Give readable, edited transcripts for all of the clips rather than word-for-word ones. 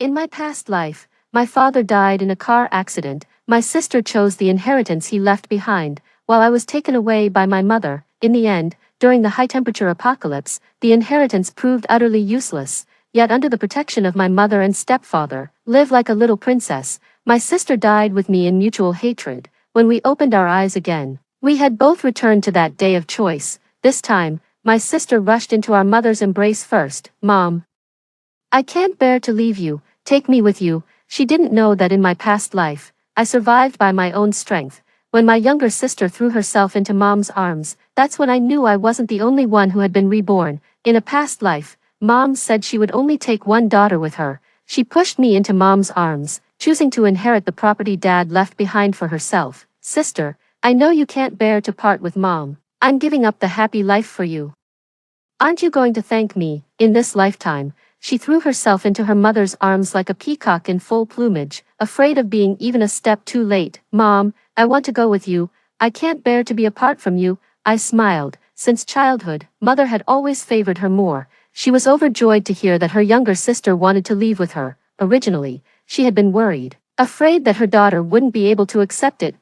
In my past life, my father died in a car accident, my sister chose the inheritance he left behind, while I was taken away by my mother. In the end, during the high-temperature apocalypse, the inheritance proved utterly useless, yet under the protection of my mother and stepfather, live like a little princess. My sister died with me in mutual hatred. When we opened our eyes again, we had both returned to that day of choice. This time, my sister rushed into our mother's embrace first. "Mom, I can't bear to leave you, take me with you." She didn't know that in my past life, I survived by my own strength. When my younger sister threw herself into Mom's arms, that's when I knew I wasn't the only one who had been reborn. In a past life, Mom said she would only take one daughter with her. She pushed me into Mom's arms, choosing to inherit the property Dad left behind for herself. "Sister, I know you can't bear to part with Mom. I'm giving up the happy life for you. Aren't you going to thank me?" In this lifetime, she threw herself into her mother's arms like a peacock in full plumage, afraid of being even a step too late. "Mom, I want to go with you. I can't bear to be apart from you." I smiled. Since childhood, Mother had always favored her more. She was overjoyed to hear that her younger sister wanted to leave with her. Originally, she had been worried, afraid that her daughter wouldn't be able to accept it.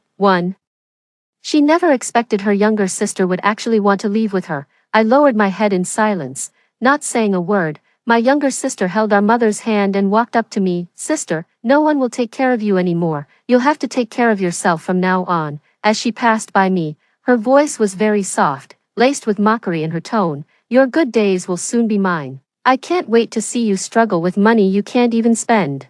She never expected her younger sister would actually want to leave with her. I lowered my head in silence, not saying a word. My younger sister held our mother's hand and walked up to me. "Sister, no one will take care of you anymore. You'll have to take care of yourself from now on." As she passed by me, her voice was very soft, laced with mockery in her tone. "Your good days will soon be mine. I can't wait to see you struggle with money you can't even spend."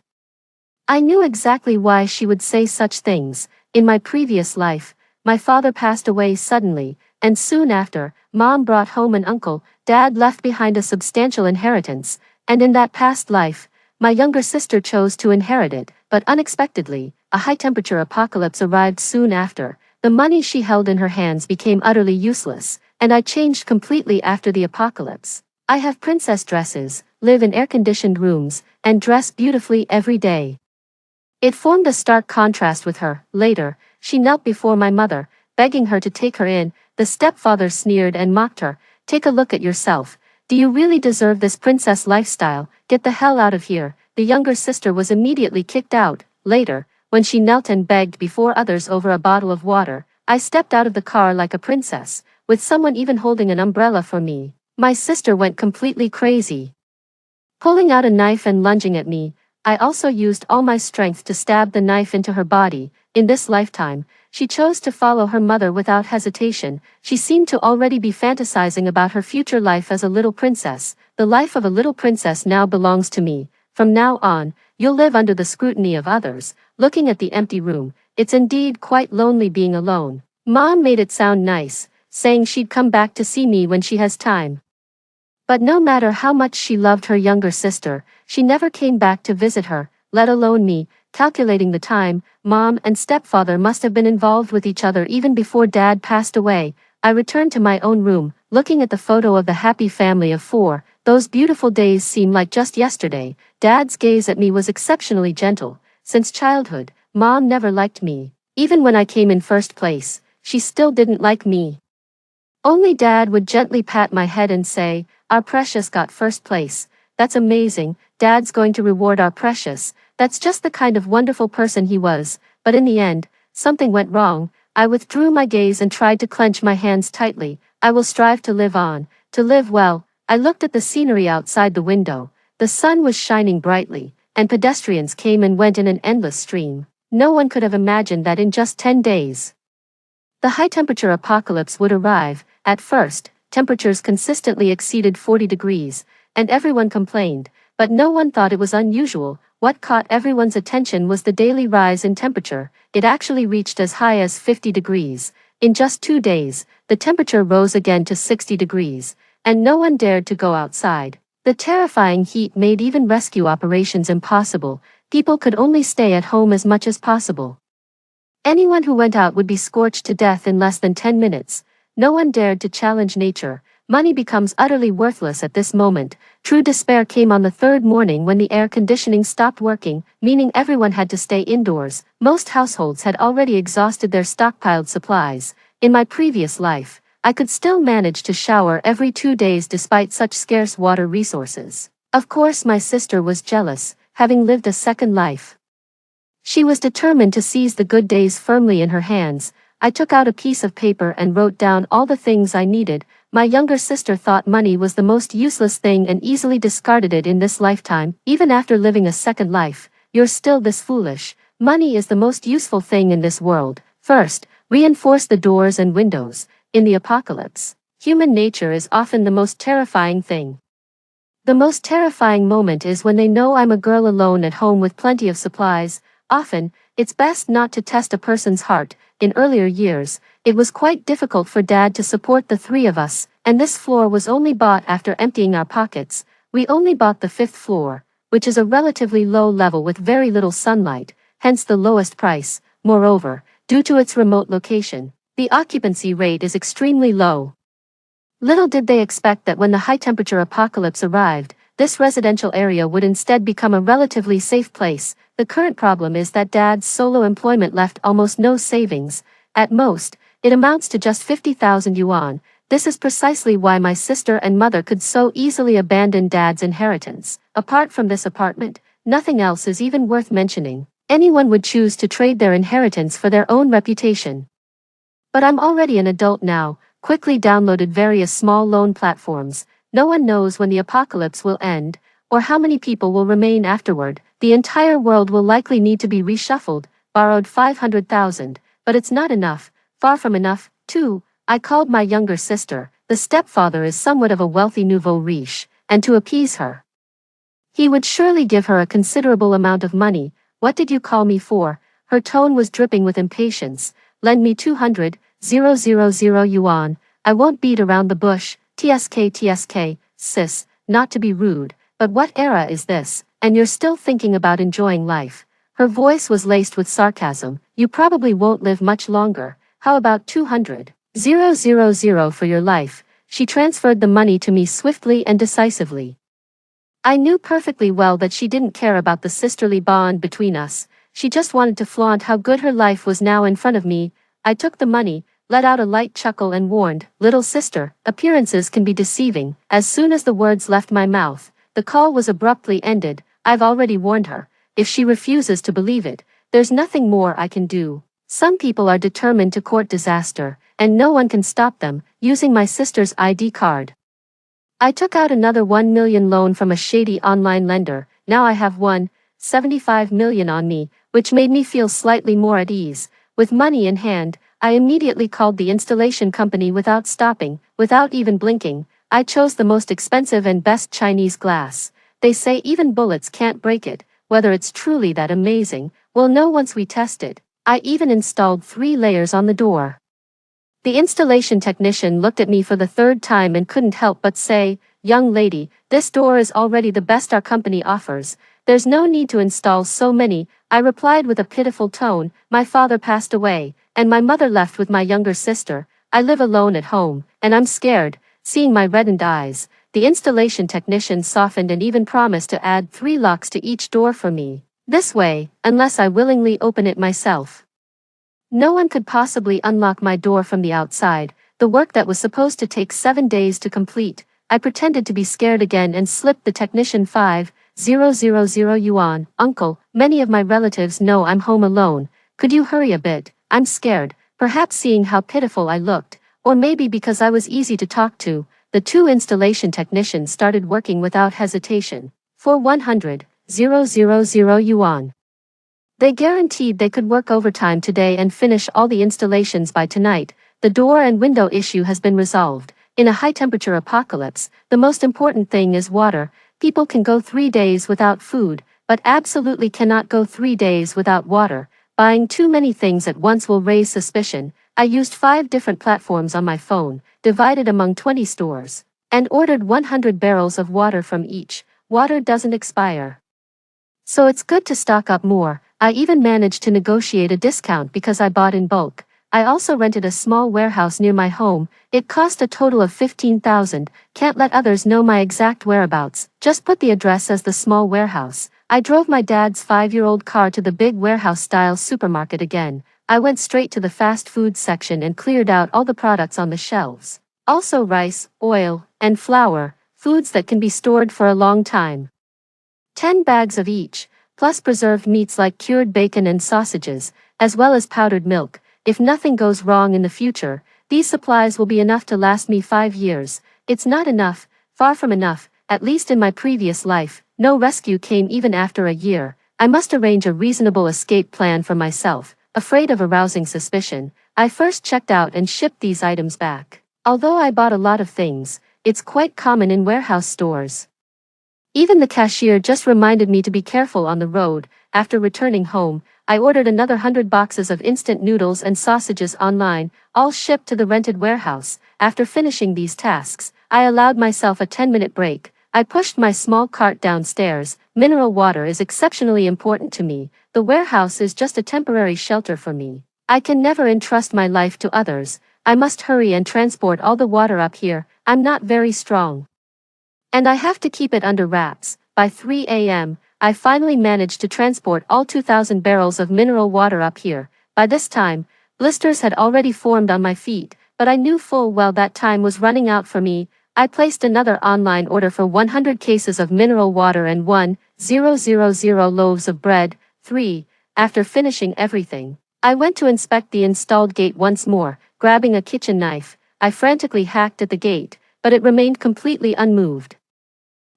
I knew exactly why she would say such things. In my previous life, my father passed away suddenly, and soon after, Mom brought home an uncle. Dad left behind a substantial inheritance, and in that past life, my younger sister chose to inherit it, but unexpectedly, a high-temperature apocalypse arrived soon after. The money she held in her hands became utterly useless, and I changed completely after the apocalypse. I have princess dresses, live in air-conditioned rooms, and dress beautifully every day. It formed a stark contrast with her. Later, she knelt before my mother, begging her to take her in. The stepfather sneered and mocked her. "Take a look at yourself. Do you really deserve this princess lifestyle? Get the hell out of here." The younger sister was immediately kicked out. Later, when she knelt and begged before others over a bottle of water, I stepped out of the car like a princess, with someone even holding an umbrella for me. My sister went completely crazy, pulling out a knife and lunging at me. I also used all my strength to stab the knife into her body. In this lifetime, she chose to follow her mother without hesitation. She seemed to already be fantasizing about her future life as a little princess. "The life of a little princess now belongs to me. From now on, you'll live under the scrutiny of others." Looking at the empty room, it's indeed quite lonely being alone. Mom made it sound nice, saying she'd come back to see me when she has time. But no matter how much she loved her younger sister, she never came back to visit her, let alone me. Calculating the time, Mom and stepfather must have been involved with each other even before Dad passed away. I returned to my own room, looking at the photo of the happy family of 4. Those beautiful days seemed like just yesterday. Dad's gaze at me was exceptionally gentle. Since childhood, Mom never liked me. Even when I came in first place, she still didn't like me. Only Dad would gently pat my head and say, "Our Precious got first place. That's amazing. Dad's going to reward our Precious." That's just the kind of wonderful person he was. But in the end, something went wrong. I withdrew my gaze and tried to clench my hands tightly. I will strive to live on, to live well. I looked at the scenery outside the window. The sun was shining brightly, and pedestrians came and went in an endless stream. No one could have imagined that in just 10 days, the high-temperature apocalypse would arrive. At first, temperatures consistently exceeded 40 degrees, and everyone complained, but no one thought it was unusual. What caught everyone's attention was the daily rise in temperature. It actually reached as high as 50 degrees. In just 2 days, the temperature rose again to 60 degrees, and no one dared to go outside. The terrifying heat made even rescue operations impossible. People could only stay at home as much as possible. Anyone who went out would be scorched to death in less than 10 minutes. No one dared to challenge nature. Money becomes utterly worthless at this moment. True despair came on the third morning when the air conditioning stopped working, meaning everyone had to stay indoors. Most households had already exhausted their stockpiled supplies. In my previous life, I could still manage to shower every 2 days despite such scarce water resources. Of course, my sister was jealous. having lived a second life. She was determined to seize the good days firmly in her hands. I took out a piece of paper and wrote down all the things I needed. My younger sister thought money was the most useless thing and easily discarded it in this lifetime. Even after living a second life, you're still this foolish. Money is the most useful thing in this world. First, reinforce the doors and windows. In the apocalypse, human nature is often the most terrifying thing. The most terrifying moment is when they know I'm a girl alone at home with plenty of supplies. Often, it's best not to test a person's heart. In earlier years, it was quite difficult for Dad to support the three of us, and this floor was only bought after emptying our pockets. We only bought the 5th floor, which is a relatively low level with very little sunlight, hence the lowest price. Moreover, due to its remote location, the occupancy rate is extremely low. Little did they expect that when the high-temperature apocalypse arrived, this residential area would instead become a relatively safe place. The current problem is that Dad's solo employment left almost no savings. At most, it amounts to just 50,000 yuan. This is precisely why my sister and mother could so easily abandon Dad's inheritance. Apart from this apartment, nothing else is even worth mentioning. Anyone would choose to trade their inheritance for their own reputation. But I'm already an adult now, quickly downloaded various small loan platforms. No one knows when the apocalypse will end, or how many people will remain afterward. The entire world will likely need to be reshuffled. Borrowed 500,000, but it's not enough, far from enough. 2. I called my younger sister. The stepfather is somewhat of a wealthy nouveau riche, and to appease her, he would surely give her a considerable amount of money. What did you call me for? Her tone was dripping with impatience. Lend me 200,000 yuan. I won't beat around the bush. TSK, sis, not to be rude, but what era is this, and you're still thinking about enjoying life? Her voice was laced with sarcasm. You probably won't live much longer. How about 200,000 for your life? She transferred the money to me swiftly and decisively. I knew perfectly well that she didn't care about the sisterly bond between us. She just wanted to flaunt how good her life was now in front of me. I took the money, let out a light chuckle and warned, "Little sister, appearances can be deceiving." As soon as the words left my mouth, the call was abruptly ended. I've already warned her. If she refuses to believe it, there's nothing more I can do. Some people are determined to court disaster, and no one can stop them. Using my sister's ID card, I took out another 1 million loan from a shady online lender. Now I have 1.75 million on me, which made me feel slightly more at ease. With money in hand, I immediately called the installation company without stopping, without even blinking. I chose the most expensive and best Chinese glass. They say even bullets can't break it. Whether it's truly that amazing, we'll know once we test it. I even installed 3 layers on the door. The installation technician looked at me for the 3rd time and couldn't help but say, "Young lady, this door is already the best our company offers. There's no need to install so many." I replied with a pitiful tone. My father passed away, and my mother left with my younger sister. I live alone at home, and I'm scared. Seeing my reddened eyes, the installation technician softened and even promised to add 3 locks to each door for me. This way, unless I willingly open it myself, no one could possibly unlock my door from the outside. The work that was supposed to take 7 days to complete. I pretended to be scared again and slipped the technician 5,000 yuan. "Uncle, many of my relatives know I'm home alone. Could you hurry a bit? I'm scared." Perhaps seeing how pitiful I looked, or maybe because I was easy to talk to, the 2 installation technicians started working without hesitation. For 100,000 yuan. They guaranteed they could work overtime today and finish all the installations by tonight. The door and window issue has been resolved. In a high-temperature apocalypse, the most important thing is water. People can go 3 days without food, but absolutely cannot go 3 days without water. Buying too many things at once will raise suspicion. I used 5 different platforms on my phone, divided among 20 stores, and ordered 100 barrels of water from each. Water doesn't expire, so it's good to stock up more. I even managed to negotiate a discount because I bought in bulk. I also rented a small warehouse near my home. It cost a total of 15,000. Can't let others know my exact whereabouts. Just put the address as the small warehouse. I drove my dad's 5-year-old car to the big warehouse-style supermarket again. I went straight to the fast food section and cleared out all the products on the shelves. Also rice, oil, and flour, foods that can be stored for a long time. 10 bags of each, plus preserved meats like cured bacon and sausages, as well as powdered milk. If nothing goes wrong in the future, these supplies will be enough to last me 5 years. It's not enough, far from enough, at least in my previous life. No rescue came even after a year. I must arrange a reasonable escape plan for myself. Afraid of arousing suspicion, I first checked out and shipped these items back. Although I bought a lot of things, it's quite common in warehouse stores. Even the cashier just reminded me to be careful on the road. After returning home, I ordered another 100 boxes of instant noodles and sausages online, all shipped to the rented warehouse. After finishing these tasks, I allowed myself a 10-minute break. I pushed my small cart downstairs. Mineral water is exceptionally important to me. The warehouse is just a temporary shelter for me. I can never entrust my life to others. I must hurry and transport all the water up here. I'm not very strong, and I have to keep it under wraps. By 3 a.m., I finally managed to transport all 2,000 barrels of mineral water up here. By this time, blisters had already formed on my feet, but I knew full well that time was running out for me. I placed another online order for 100 cases of mineral water and 1,000 loaves of bread. 3. After finishing everything, I went to inspect the installed gate once more. Grabbing a kitchen knife, I frantically hacked at the gate, but it remained completely unmoved.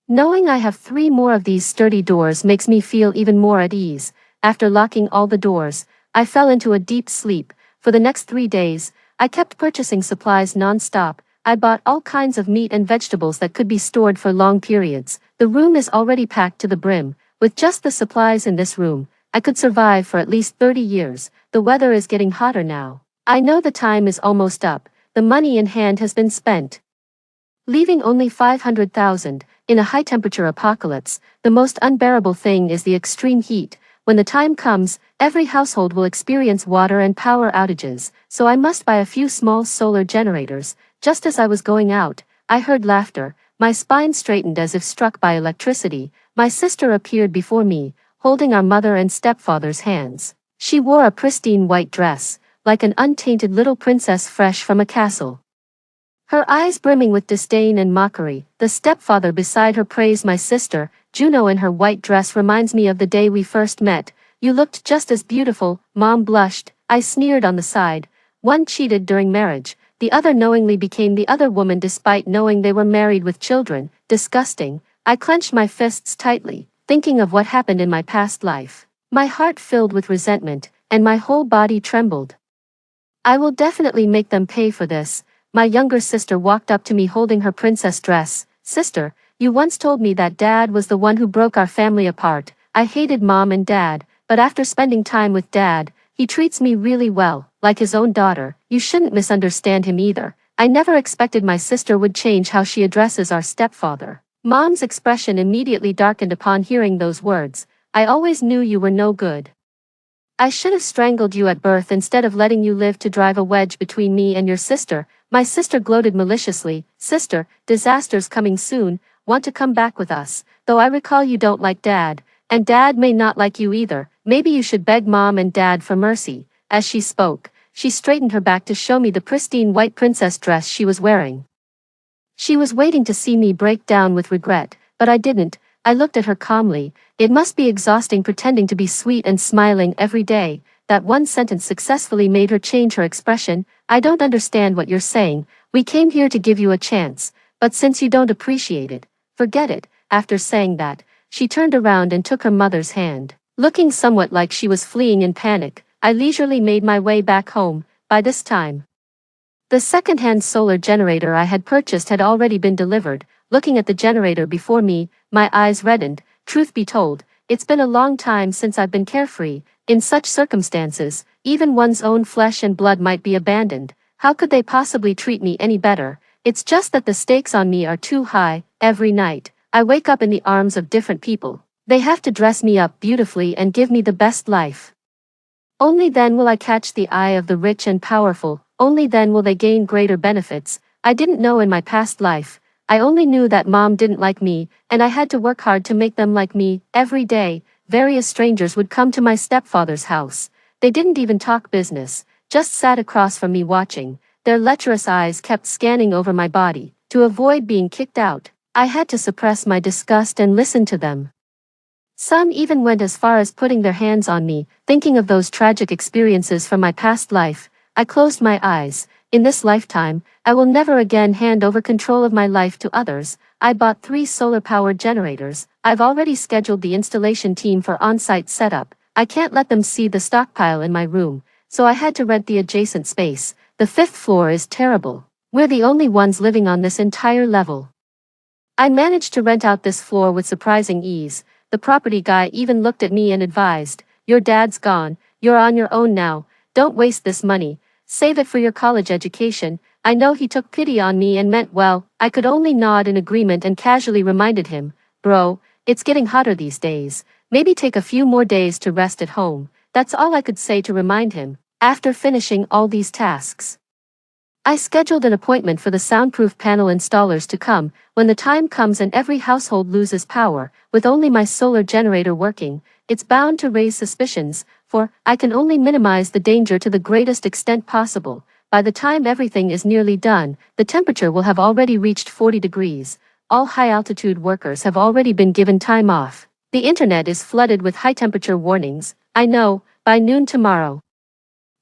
Knowing I have 3 more of these sturdy doors makes me feel even more at ease. After locking all the doors, I fell into a deep sleep. For the next 3 days, I kept purchasing supplies non-stop. I bought all kinds of meat and vegetables that could be stored for long periods. The room is already packed to the brim. With just the supplies in this room, I could survive for at least 30 years. The weather is getting hotter now. I know the time is almost up. The money in hand has been spent, leaving only 500,000. In a high-temperature apocalypse, the most unbearable thing is the extreme heat. When the time comes, every household will experience water and power outages, so I must buy a few small solar generators. Just as I was going out, I heard laughter. My spine straightened as if struck by electricity. My sister appeared before me, holding our mother and stepfather's hands. She wore a pristine white dress, like an untainted little princess fresh from a castle, her eyes brimming with disdain and mockery. The stepfather beside her praised my sister. Juno in her white dress reminds me of the day we first met. You looked just as beautiful. Mom blushed. I sneered on the side. One cheated during marriage. The other knowingly became the other woman despite knowing they were married with children. Disgusting. I clenched my fists tightly, thinking of what happened in my past life. My heart filled with resentment, and my whole body trembled. I will definitely make them pay for this. My younger sister walked up to me holding her princess dress. Sister, you once told me that Dad was the one who broke our family apart. I hated Mom and Dad, but after spending time with Dad, he treats me really well, like his own daughter. You shouldn't misunderstand him either. I never expected my sister would change how she addresses our stepfather. Mom's expression immediately darkened upon hearing those words. I always knew you were no good. I should have strangled you at birth instead of letting you live to drive a wedge between me and your sister. My sister gloated maliciously. Sister, disaster's coming soon. Want to come back with us? Though I recall you don't like Dad, and Dad may not like you either. Maybe you should beg Mom and Dad for mercy. As she spoke, she straightened her back to show me the pristine white princess dress she was wearing. She was waiting to see me break down with regret, but I didn't. I looked at her calmly. It must be exhausting pretending to be sweet and smiling every day. That one sentence successfully made her change her expression. I don't understand what you're saying. We came here to give you a chance, but since you don't appreciate it, forget it. After saying that, she turned around and took her mother's hand. Looking somewhat like she was fleeing in panic, I leisurely made my way back home. By this time, the second-hand solar generator I had purchased had already been delivered. Looking at the generator before me, my eyes reddened. Truth be told, it's been a long time since I've been carefree. In such circumstances, even one's own flesh and blood might be abandoned. How could they possibly treat me any better? It's just that the stakes on me are too high. Every night, I wake up in the arms of different people. They have to dress me up beautifully and give me the best life. Only then will I catch the eye of the rich and powerful. Only then will they gain greater benefits. I didn't know in my past life. I only knew that Mom didn't like me, and I had to work hard to make them like me. Every day, various strangers would come to my stepfather's house. They didn't even talk business, just sat across from me watching. Their lecherous eyes kept scanning over my body. To avoid being kicked out, I had to suppress my disgust and listen to them. Some even went as far as putting their hands on me, thinking of those tragic experiences from my past life. I closed my eyes. In this lifetime, I will never again hand over control of my life to others. I bought 3 solar-powered generators. I've already scheduled the installation team for on-site setup. I can't let them see the stockpile in my room, so I had to rent the adjacent space. The 5th floor is terrible. We're the only ones living on this entire level. I managed to rent out this floor with surprising ease. The property guy even looked at me and advised, "Your dad's gone, you're on your own now, don't waste this money, save it for your college education." I know he took pity on me and meant well. I could only nod in agreement and casually reminded him, "Bro, it's getting hotter these days, maybe take a few more days to rest at home." That's all I could say to remind him. After finishing all these tasks, I scheduled an appointment for the soundproof panel installers to come. When the time comes and every household loses power, with only my solar generator working, it's bound to raise suspicions, for I can only minimize the danger to the greatest extent possible. By the time everything is nearly done, the temperature will have already reached 40 degrees. All high-altitude workers have already been given time off. The internet is flooded with high-temperature warnings. I know, by noon tomorrow,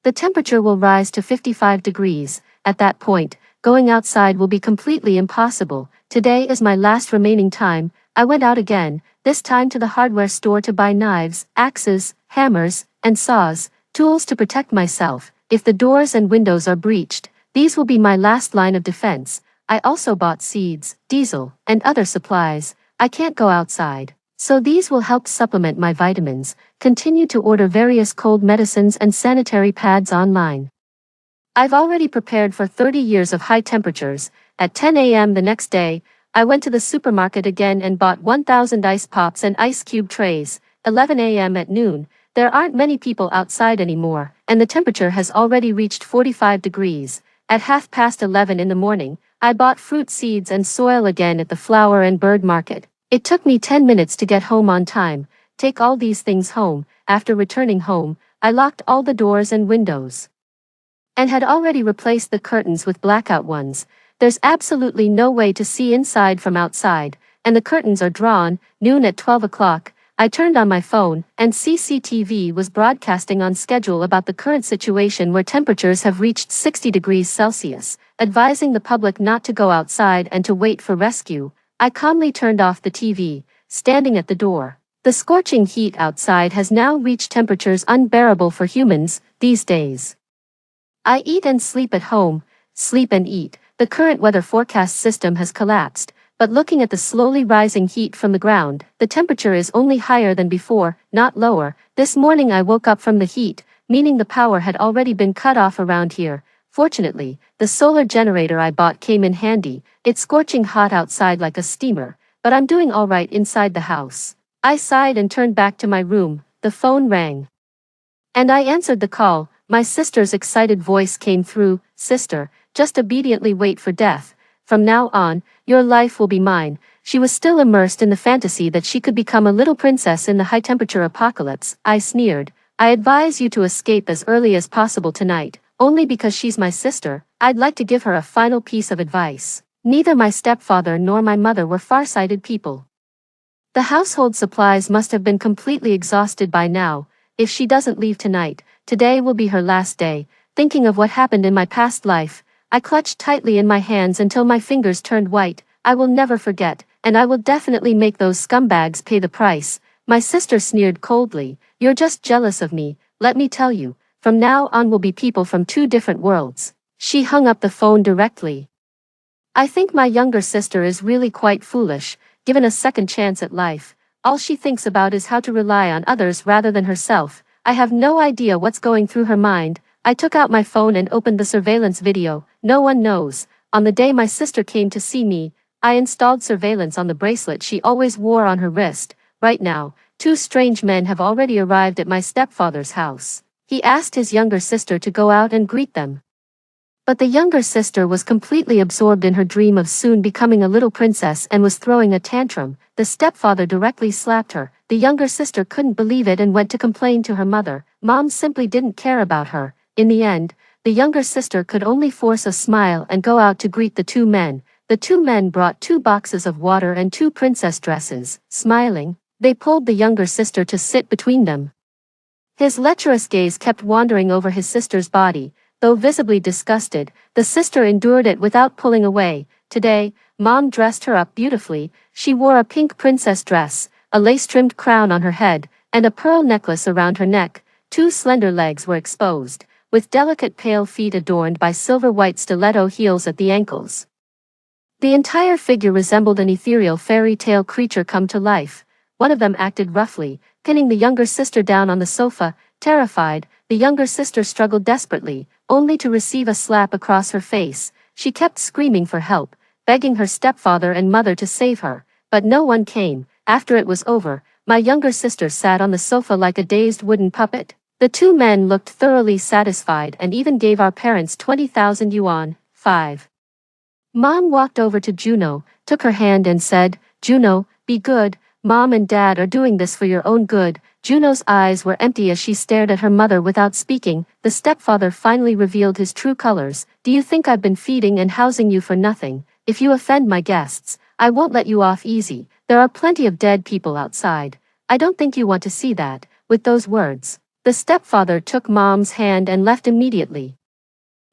the temperature will rise to 55 degrees. At that point, going outside will be completely impossible. Today is my last remaining time. I went out again, this time to the hardware store to buy knives, axes, hammers, and saws, tools to protect myself. If the doors and windows are breached, these will be my last line of defense. I also bought seeds, diesel, and other supplies. I can't go outside, so these will help supplement my vitamins. Continue to order various cold medicines and sanitary pads online. I've already prepared for 30 years of high temperatures. At 10 a.m. the next day, I went to the supermarket again and bought 1,000 ice pops and ice cube trays. 11 a.m. at noon, there aren't many people outside anymore, and the temperature has already reached 45 degrees. At 11:30 in the morning, I bought fruit seeds and soil again at the flower and bird market. It took me 10 minutes to get home on time. Take all these things home. After returning home, I locked all the doors and windows and had already replaced the curtains with blackout ones. There's absolutely no way to see inside from outside, and the curtains are drawn. Noon at 12 o'clock, I turned on my phone, and CCTV was broadcasting on schedule about the current situation where temperatures have reached 60 degrees Celsius, advising the public not to go outside and to wait for rescue. I calmly turned off the TV, standing at the door. The scorching heat outside has now reached temperatures unbearable for humans these days. I eat and sleep at home, sleep and eat. The current weather forecast system has collapsed, but looking at the slowly rising heat from the ground, the temperature is only higher than before, not lower. This morning I woke up from the heat, meaning the power had already been cut off around here. Fortunately, the solar generator I bought came in handy. It's scorching hot outside like a steamer, but I'm doing all right inside the house. I sighed and turned back to my room. The phone rang, and I answered the call. My sister's excited voice came through. "Sister, just obediently wait for death. From now on, your life will be mine." She was still immersed in the fantasy that she could become a little princess in the high-temperature apocalypse. I sneered. "I advise you to escape as early as possible tonight, only because she's my sister." I'd like to give her a final piece of advice. Neither my stepfather nor my mother were far-sighted people. The household supplies must have been completely exhausted by now. If she doesn't leave tonight, today will be her last day. Thinking of what happened in my past life, I clutched tightly in my hands until my fingers turned white. I will never forget, and I will definitely make those scumbags pay the price. My sister sneered coldly. "You're just jealous of me. Let me tell you, from now on we'll be people from 2 different worlds." She hung up the phone directly. I think my younger sister is really quite foolish. Given a second chance at life, all she thinks about is how to rely on others rather than herself. I have no idea what's going through her mind. I took out my phone and opened the surveillance video. No one knows. On the day my sister came to see me, I installed surveillance on the bracelet she always wore on her wrist. Right now, 2 strange men have already arrived at my stepfather's house. He asked his younger sister to go out and greet them. But the younger sister was completely absorbed in her dream of soon becoming a little princess and was throwing a tantrum. The stepfather directly slapped her. The younger sister couldn't believe it and went to complain to her mother. Mom simply didn't care about her. In the end, the younger sister could only force a smile and go out to greet the 2 men. The 2 men brought 2 boxes of water and 2 princess dresses. Smiling, They pulled the younger sister to sit between them. His lecherous gaze kept wandering over his sister's body. Though visibly disgusted, the sister endured it without pulling away. Today, Mom dressed her up beautifully. She wore a pink princess dress, a lace-trimmed crown on her head, and a pearl necklace around her neck. Two slender legs were exposed, with delicate pale feet adorned by silver-white stiletto heels at the ankles. The entire figure resembled an ethereal fairy tale creature come to life. One of them acted roughly, pinning the younger sister down on the sofa. Terrified, the younger sister struggled desperately, only to receive a slap across her face. She kept screaming for help, begging her stepfather and mother to save her, but no one came. After it was over, my younger sister sat on the sofa like a dazed wooden puppet. The two men looked thoroughly satisfied and even gave our parents 20,000 yuan, 5. Mom walked over to Juno, took her hand and said, "Juno, be good. Mom and Dad are doing this for your own good." Juno's eyes were empty as she stared at her mother without speaking. The stepfather finally revealed his true colors. "Do you think I've been feeding and housing you for nothing? If you offend my guests, I won't let you off easy. There are plenty of dead people outside. I don't think you want to see that." With those words, the stepfather took Mom's hand and left immediately.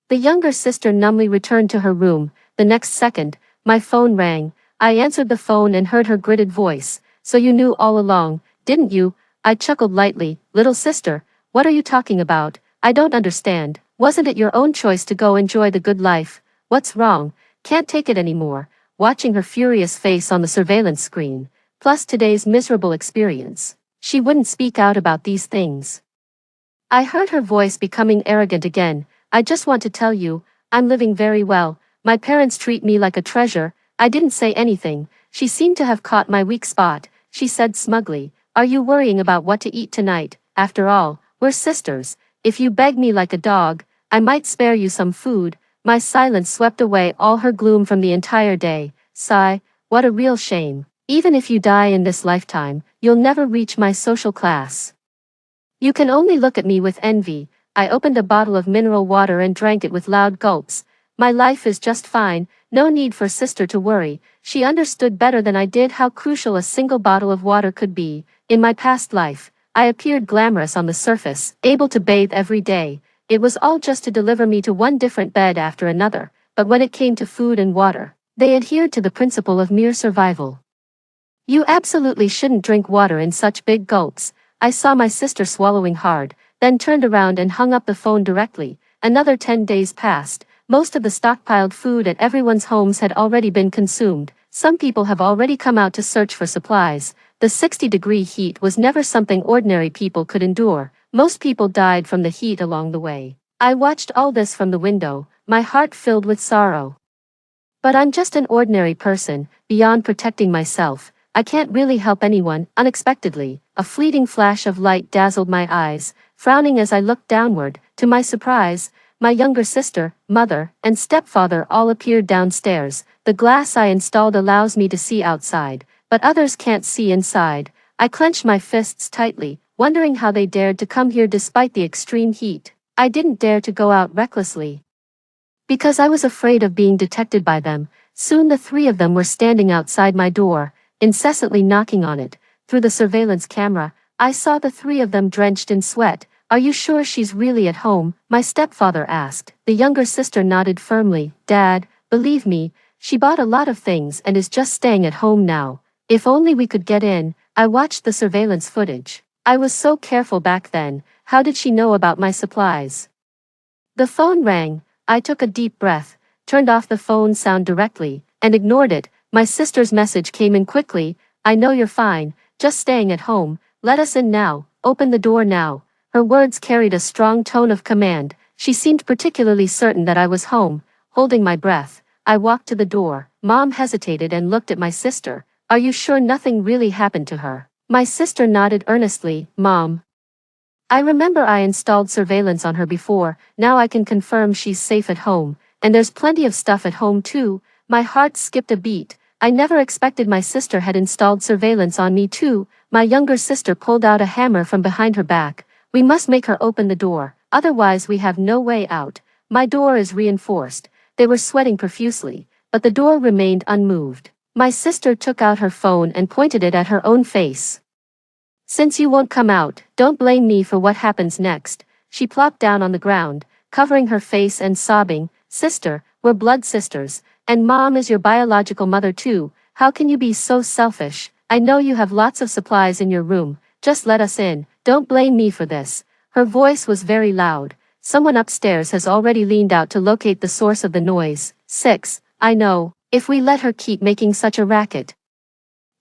The younger sister numbly returned to her room. The next second, my phone rang. I answered the phone and heard her gritted voice. "So you knew all along, didn't you?" I chuckled lightly. "Little sister, what are you talking about? I don't understand. Wasn't it your own choice to go enjoy the good life? What's wrong? Can't take it anymore." Watching her furious face on the surveillance screen, plus today's miserable experience, she wouldn't speak out about these things. I heard her voice becoming arrogant again. "I just want to tell you, I'm living very well. My parents treat me like a treasure." I didn't say anything. She seemed to have caught my weak spot. She said smugly, "Are you worrying about what to eat tonight? After all, we're sisters. If you beg me like a dog, I might spare you some food." My silence swept away all her gloom from the entire day. Sigh, what a real shame. Even if you die in this lifetime, you'll never reach my social class. You can only look at me with envy. I opened a bottle of mineral water and drank it with loud gulps. My life is just fine, no need for sister to worry. She understood better than I did how crucial a single bottle of water could be. In my past life, I appeared glamorous on the surface, able to bathe every day. It was all just to deliver me to one different bed after another, but when it came to food and water, they adhered to the principle of mere survival. "You absolutely shouldn't drink water in such big gulps." I saw my sister swallowing hard, then turned around and hung up the phone directly. Another 10 days passed. Most of the stockpiled food at everyone's homes had already been consumed. Some people have already come out to search for supplies. The 60-degree heat was never something ordinary people could endure. Most people died from the heat along the way. I watched all this from the window, my heart filled with sorrow. But I'm just an ordinary person. Beyond protecting myself, I can't really help anyone. Unexpectedly, a fleeting flash of light dazzled my eyes. Frowning as I looked downward, to my surprise, my younger sister, mother, and stepfather all appeared downstairs. The glass I installed allows me to see outside, but others can't see inside. I clenched my fists tightly, wondering how they dared to come here despite the extreme heat. I didn't dare to go out recklessly, because I was afraid of being detected by them. Soon the three of them were standing outside my door, incessantly knocking on it. Through the surveillance camera, I saw the three of them drenched in sweat. "Are you sure she's really at home?" my stepfather asked. The younger sister nodded firmly. "Dad, believe me, she bought a lot of things and is just staying at home now. If only we could get in." I watched the surveillance footage. I was so careful back then. How did she know about my supplies? The phone rang. I took a deep breath, turned off the phone sound directly, and ignored it. My sister's message came in quickly. "I know you're fine, just staying at home. Let us in now. Open the door now." Her words carried a strong tone of command. She seemed particularly certain that I was home. Holding my breath, I walked to the door. Mom hesitated and looked at my sister. "Are you sure nothing really happened to her?" My sister nodded earnestly. "Mom, I remember I installed surveillance on her before. Now I can confirm she's safe at home. And there's plenty of stuff at home too." My heart skipped a beat. I never expected my sister had installed surveillance on me too. My younger sister pulled out a hammer from behind her back. "We must make her open the door, otherwise we have no way out. My door is reinforced." They were sweating profusely, but the door remained unmoved. My sister took out her phone and pointed it at her own face. Since you won't come out, don't blame me for what happens next. She plopped down on the ground, covering her face and sobbing, Sister, we're blood sisters, and Mom is your biological mother too. How can you be so selfish? I know you have lots of supplies in your room, just let us in, don't blame me for this. Her voice was very loud. Someone upstairs has already leaned out to locate the source of the noise. 6. I know, if we let her keep making such a racket,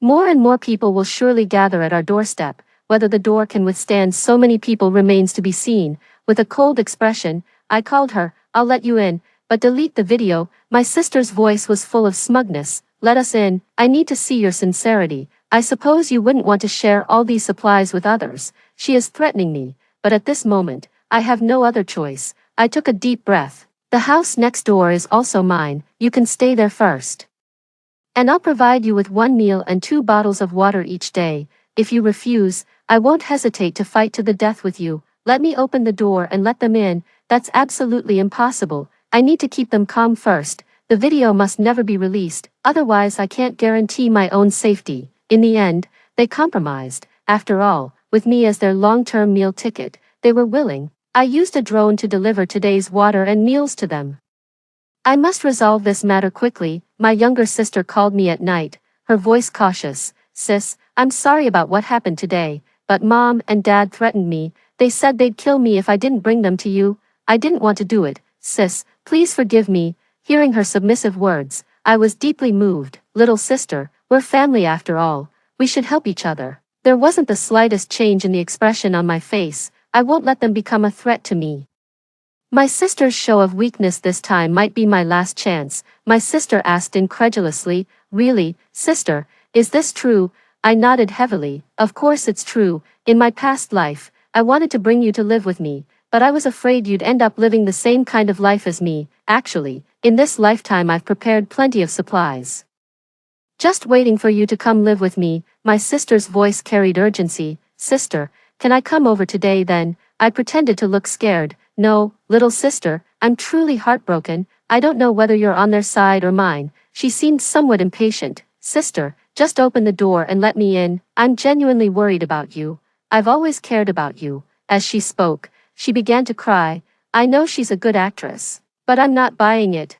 more and more people will surely gather at our doorstep. Whether the door can withstand so many people remains to be seen. With a cold expression, I called her, I'll let you in, but delete the video. My sister's voice was full of smugness. Let us in, I need to see your sincerity. I suppose you wouldn't want to share all these supplies with others. She is threatening me, but at this moment, I have no other choice. I took a deep breath. The house next door is also mine, you can stay there first. And I'll provide you with 1 meal and 2 bottles of water each day. If you refuse, I won't hesitate to fight to the death with you. Let me open the door and let them in. That's absolutely impossible. I need to keep them calm first. The video must never be released, otherwise I can't guarantee my own safety. In the end, they compromised. After all, with me as their long-term meal ticket, they were willing. I used a drone to deliver today's water and meals to them. I must resolve this matter quickly. My younger sister called me at night, her voice cautious. Sis, I'm sorry about what happened today, but Mom and Dad threatened me. They said they'd kill me if I didn't bring them to you. I didn't want to do it. Sis, please forgive me. Hearing her submissive words, I was deeply moved. Little sister, we're family after all. We should help each other. There wasn't the slightest change in the expression on my face. I won't let them become a threat to me. My sister's show of weakness this time might be my last chance. My sister asked incredulously, Really, sister, is this true? I nodded heavily. Of course it's true. In my past life, I wanted to bring you to live with me, but I was afraid you'd end up living the same kind of life as me. Actually, in this lifetime I've prepared plenty of supplies. Just waiting for you to come live with me. My sister's voice carried urgency. Sister, can I come over today then? I pretended to look scared. No, little sister, I'm truly heartbroken. I don't know whether you're on their side or mine. She seemed somewhat impatient. Sister, just open the door and let me in. I'm genuinely worried about you. I've always cared about you. As she spoke, she began to cry. I know she's a good actress, but I'm not buying it.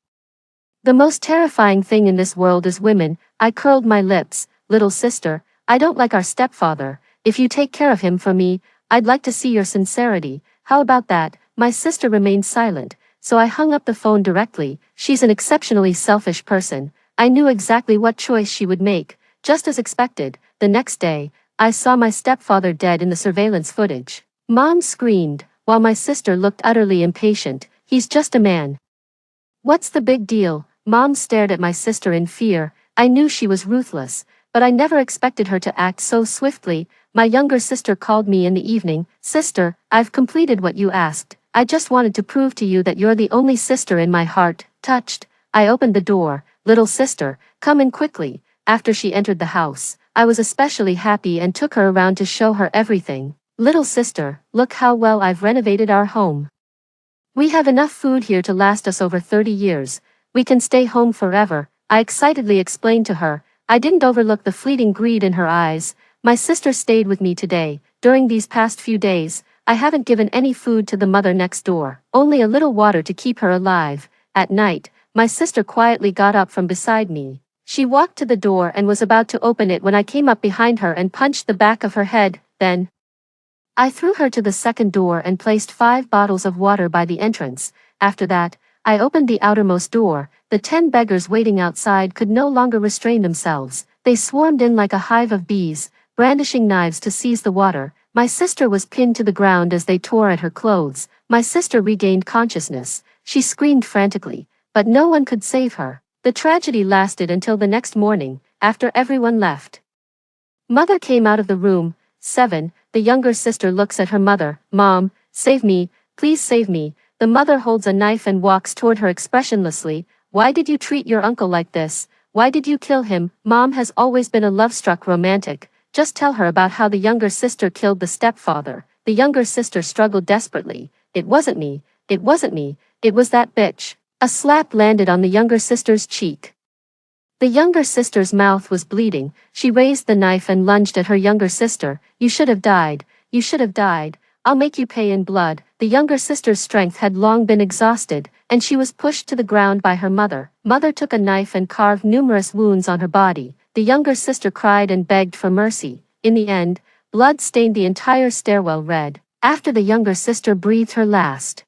The most terrifying thing in this world is women. I curled my lips. Little sister, I don't like our stepfather. If you take care of him for me, I'd like to see your sincerity. How about that? My sister remained silent, so I hung up the phone directly. She's an exceptionally selfish person. I knew exactly what choice she would make. Just as expected, the next day, I saw my stepfather dead in the surveillance footage. Mom screamed, while my sister looked utterly impatient. He's just a man. What's the big deal? Mom stared at my sister in fear. I knew she was ruthless, but I never expected her to act so swiftly. My younger sister called me in the evening. Sister, I've completed what you asked. I just wanted to prove to you that you're the only sister in my heart. Touched, I opened the door. Little sister, come in quickly. After she entered the house, I was especially happy and took her around to show her everything. Little sister, look how well I've renovated our home. We have enough food here to last us over 30 years. We can stay home forever, I excitedly explained to her. I didn't overlook the fleeting greed in her eyes. My sister stayed with me today. During these past few days, I haven't given any food to the mother next door, only a little water to keep her alive. At night, my sister quietly got up from beside me. She walked to the door and was about to open it when I came up behind her and punched the back of her head. Then I threw her to the second door and placed 5 bottles of water by the entrance. After that, I opened the outermost door. The 10 beggars waiting outside could no longer restrain themselves. They swarmed in like a hive of bees, brandishing knives to seize the water. My sister was pinned to the ground as they tore at her clothes. My sister regained consciousness. She screamed frantically, but no one could save her. The tragedy lasted until the next morning, after everyone left. Mother came out of the room. 7. The younger sister looks at her mother. Mom, save me, please save me. The mother holds a knife and walks toward her expressionlessly. Why did you treat your uncle like this? Why did you kill him? Mom has always been a love-struck romantic. Just tell her about how the younger sister killed the stepfather. The younger sister struggled desperately. It wasn't me. It wasn't me. It was that bitch. A slap landed on the younger sister's cheek. The younger sister's mouth was bleeding. She raised the knife and lunged at her younger sister. You should have died. You should have died. I'll make you pay in blood. The younger sister's strength had long been exhausted, and she was pushed to the ground by her mother. Mother took a knife and carved numerous wounds on her body. The younger sister cried and begged for mercy. In the end, blood stained the entire stairwell red. After the younger sister breathed her last,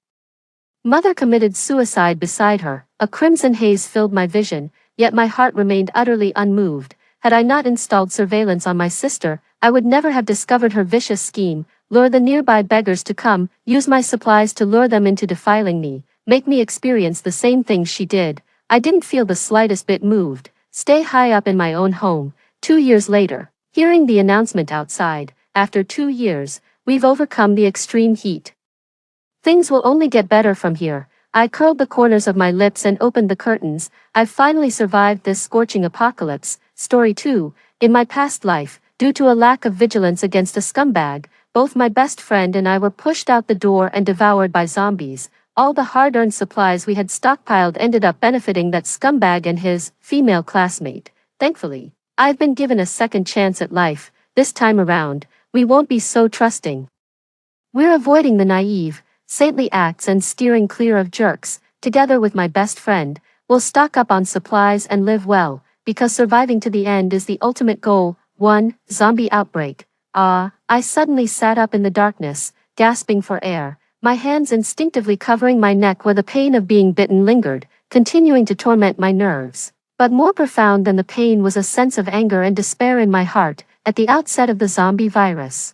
Mother committed suicide beside her. A crimson haze filled my vision, yet my heart remained utterly unmoved. Had I not installed surveillance on my sister, I would never have discovered her vicious scheme: lure the nearby beggars to come, use my supplies to lure them into defiling me, make me experience the same things she did. I didn't feel the slightest bit moved. Stay high up in my own home. 2 years later, hearing the announcement outside, after 2 years, we've overcome the extreme heat. Things will only get better from here. I curled the corners of my lips and opened the curtains. I've finally survived this scorching apocalypse. Story 2. In my past life, due to a lack of vigilance against a scumbag, both my best friend and I were pushed out the door and devoured by zombies. All the hard-earned supplies we had stockpiled ended up benefiting that scumbag and his female classmate. Thankfully, I've been given a second chance at life. This time around, we won't be so trusting. We're avoiding the naive, saintly acts and steering clear of jerks. Together with my best friend, we'll stock up on supplies and live well, because surviving to the end is the ultimate goal. 1. Zombie outbreak. I suddenly sat up in the darkness, gasping for air, my hands instinctively covering my neck where the pain of being bitten lingered, continuing to torment my nerves. But more profound than the pain was a sense of anger and despair in my heart. At the outset of the zombie virus,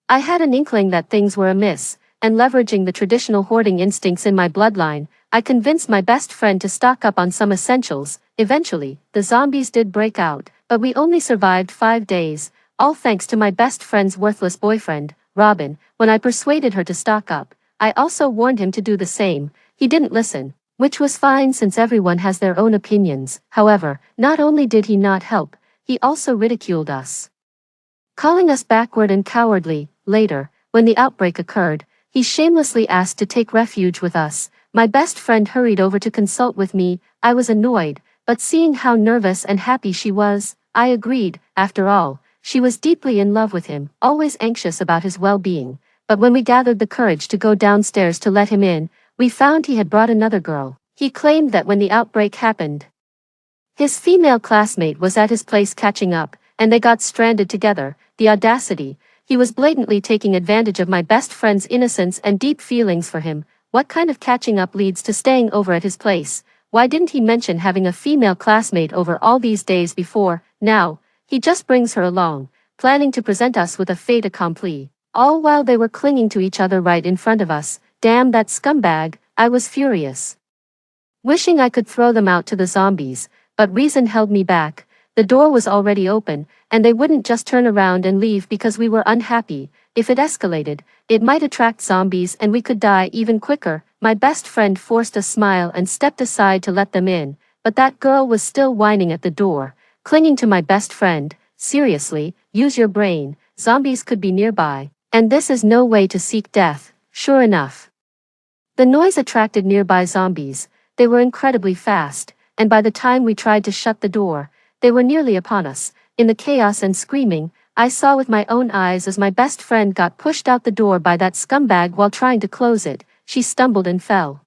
I had an inkling that things were amiss, and leveraging the traditional hoarding instincts in my bloodline, I convinced my best friend to stock up on some essentials. Eventually, the zombies did break out, but we only survived 5 days, all thanks to my best friend's worthless boyfriend, Robin. When I persuaded her to stock up, I also warned him to do the same. He didn't listen, which was fine since everyone has their own opinions. However, not only did he not help, he also ridiculed us, calling us backward and cowardly. Later, when the outbreak occurred, he shamelessly asked to take refuge with us. My best friend hurried over to consult with me. I was annoyed, but seeing how nervous and happy she was, I agreed. After all, she was deeply in love with him, always anxious about his well-being. But when we gathered the courage to go downstairs to let him in, we found he had brought another girl. He claimed that when the outbreak happened, his female classmate was at his place catching up, and they got stranded together. The audacity! He was blatantly taking advantage of my best friend's innocence and deep feelings for him. What kind of catching up leads to staying over at his place? Why didn't he mention having a female classmate over all these days before? Now, he just brings her along, planning to present us with a fait accompli, all while they were clinging to each other right in front of us. Damn that scumbag! I was furious, wishing I could throw them out to the zombies, but reason held me back. The door was already open, and they wouldn't just turn around and leave because we were unhappy. If it escalated, it might attract zombies and we could die even quicker. My best friend forced a smile and stepped aside to let them in, but that girl was still whining at the door, clinging to my best friend. Seriously, use your brain, zombies could be nearby, and this is no way to seek death. Sure enough, the noise attracted nearby zombies. They were incredibly fast, and by the time we tried to shut the door, they were nearly upon us. In the chaos and screaming, I saw with my own eyes as my best friend got pushed out the door by that scumbag while trying to close it. She stumbled and fell.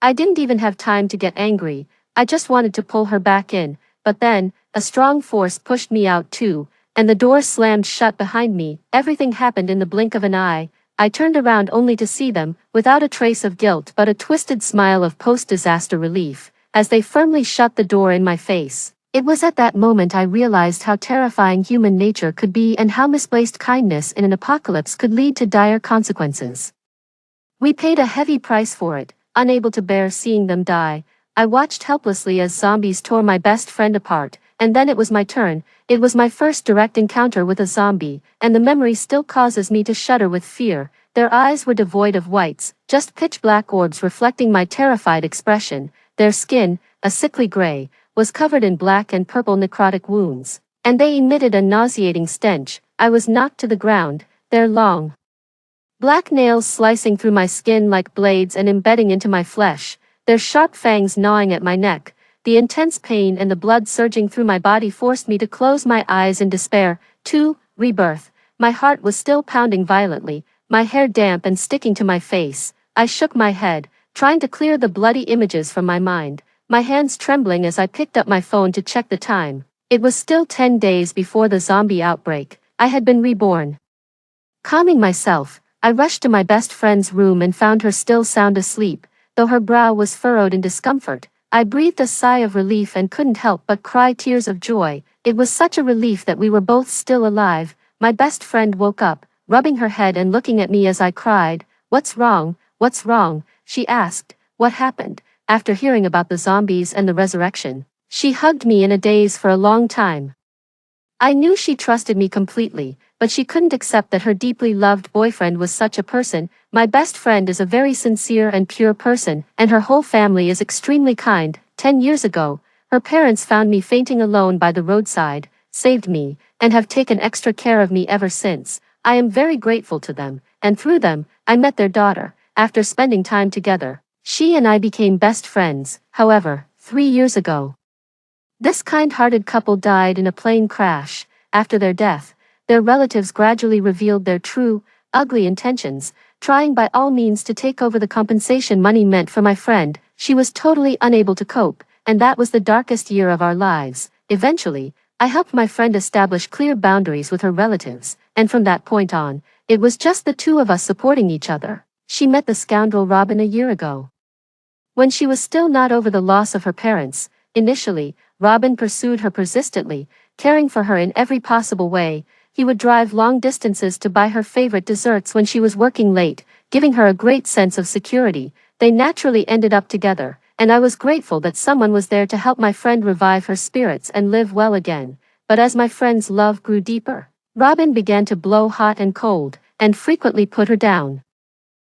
I didn't even have time to get angry. I just wanted to pull her back in, but then, a strong force pushed me out too, and the door slammed shut behind me. Everything happened in the blink of an eye. I turned around only to see them, without a trace of guilt but a twisted smile of post-disaster relief, as they firmly shut the door in my face. It was at that moment I realized how terrifying human nature could be and how misplaced kindness in an apocalypse could lead to dire consequences. We paid a heavy price for it, unable to bear seeing them die. I watched helplessly as zombies tore my best friend apart, and then it was my turn. It was my first direct encounter with a zombie, and the memory still causes me to shudder with fear. Their eyes were devoid of whites, just pitch-black orbs reflecting my terrified expression. Their skin, a sickly gray, was covered in black and purple necrotic wounds, and they emitted a nauseating stench. I was knocked to the ground, their long, black nails slicing through my skin like blades and embedding into my flesh, their sharp fangs gnawing at my neck. The intense pain and the blood surging through my body forced me to close my eyes in despair. 2. Rebirth. My heart was still pounding violently, my hair damp and sticking to my face. I shook my head, trying to clear the bloody images from my mind, my hands trembling as I picked up my phone to check the time. It was still 10 days before the zombie outbreak. I had been reborn. Calming myself, I rushed to my best friend's room and found her still sound asleep, though her brow was furrowed in discomfort. I breathed a sigh of relief and couldn't help but cry tears of joy. It was such a relief that we were both still alive. My best friend woke up, rubbing her head and looking at me as I cried. "What's wrong? What's wrong?" she asked. "What happened?" After hearing about the zombies and the resurrection, she hugged me in a daze for a long time. I knew she trusted me completely, but she couldn't accept that her deeply loved boyfriend was such a person. My best friend is a very sincere and pure person, and her whole family is extremely kind. 10 years ago, her parents found me fainting alone by the roadside, saved me, and have taken extra care of me ever since. I am very grateful to them, and through them, I met their daughter. After spending time together, she and I became best friends. However, 3 years ago, this kind-hearted couple died in a plane crash. After their death, their relatives gradually revealed their true, ugly intentions, trying by all means to take over the compensation money meant for my friend. She was totally unable to cope, and that was the darkest year of our lives. Eventually, I helped my friend establish clear boundaries with her relatives, and from that point on, it was just the two of us supporting each other. She met the scoundrel Robin a year ago, when she was still not over the loss of her parents. Initially, Robin pursued her persistently, caring for her in every possible way. He would drive long distances to buy her favorite desserts when she was working late, giving her a great sense of security. They naturally ended up together, and I was grateful that someone was there to help my friend revive her spirits and live well again. But as my friend's love grew deeper, Robin began to blow hot and cold, and frequently put her down.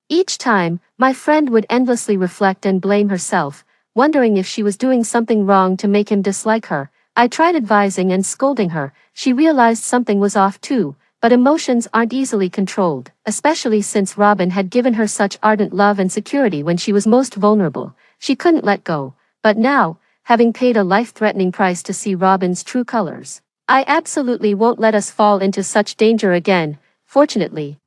Each time, my friend would endlessly reflect and blame herself, wondering if she was doing something wrong to make him dislike her. I tried advising and scolding her. She realized something was off too, but emotions aren't easily controlled, especially since Robin had given her such ardent love and security when she was most vulnerable. She couldn't let go. But now, having paid a life-threatening price to see Robin's true colors, I absolutely won't let us fall into such danger again. Fortunately,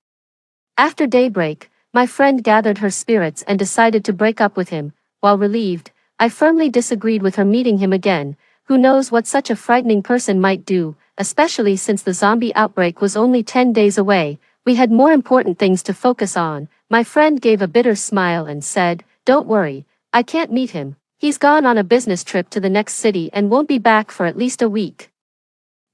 after daybreak, my friend gathered her spirits and decided to break up with him. While relieved, I firmly disagreed with her meeting him again. Who knows what such a frightening person might do, especially since the zombie outbreak was only 10 days away. We had more important things to focus on. My friend gave a bitter smile and said, "Don't worry, I can't meet him. He's gone on a business trip to the next city and won't be back for at least a week."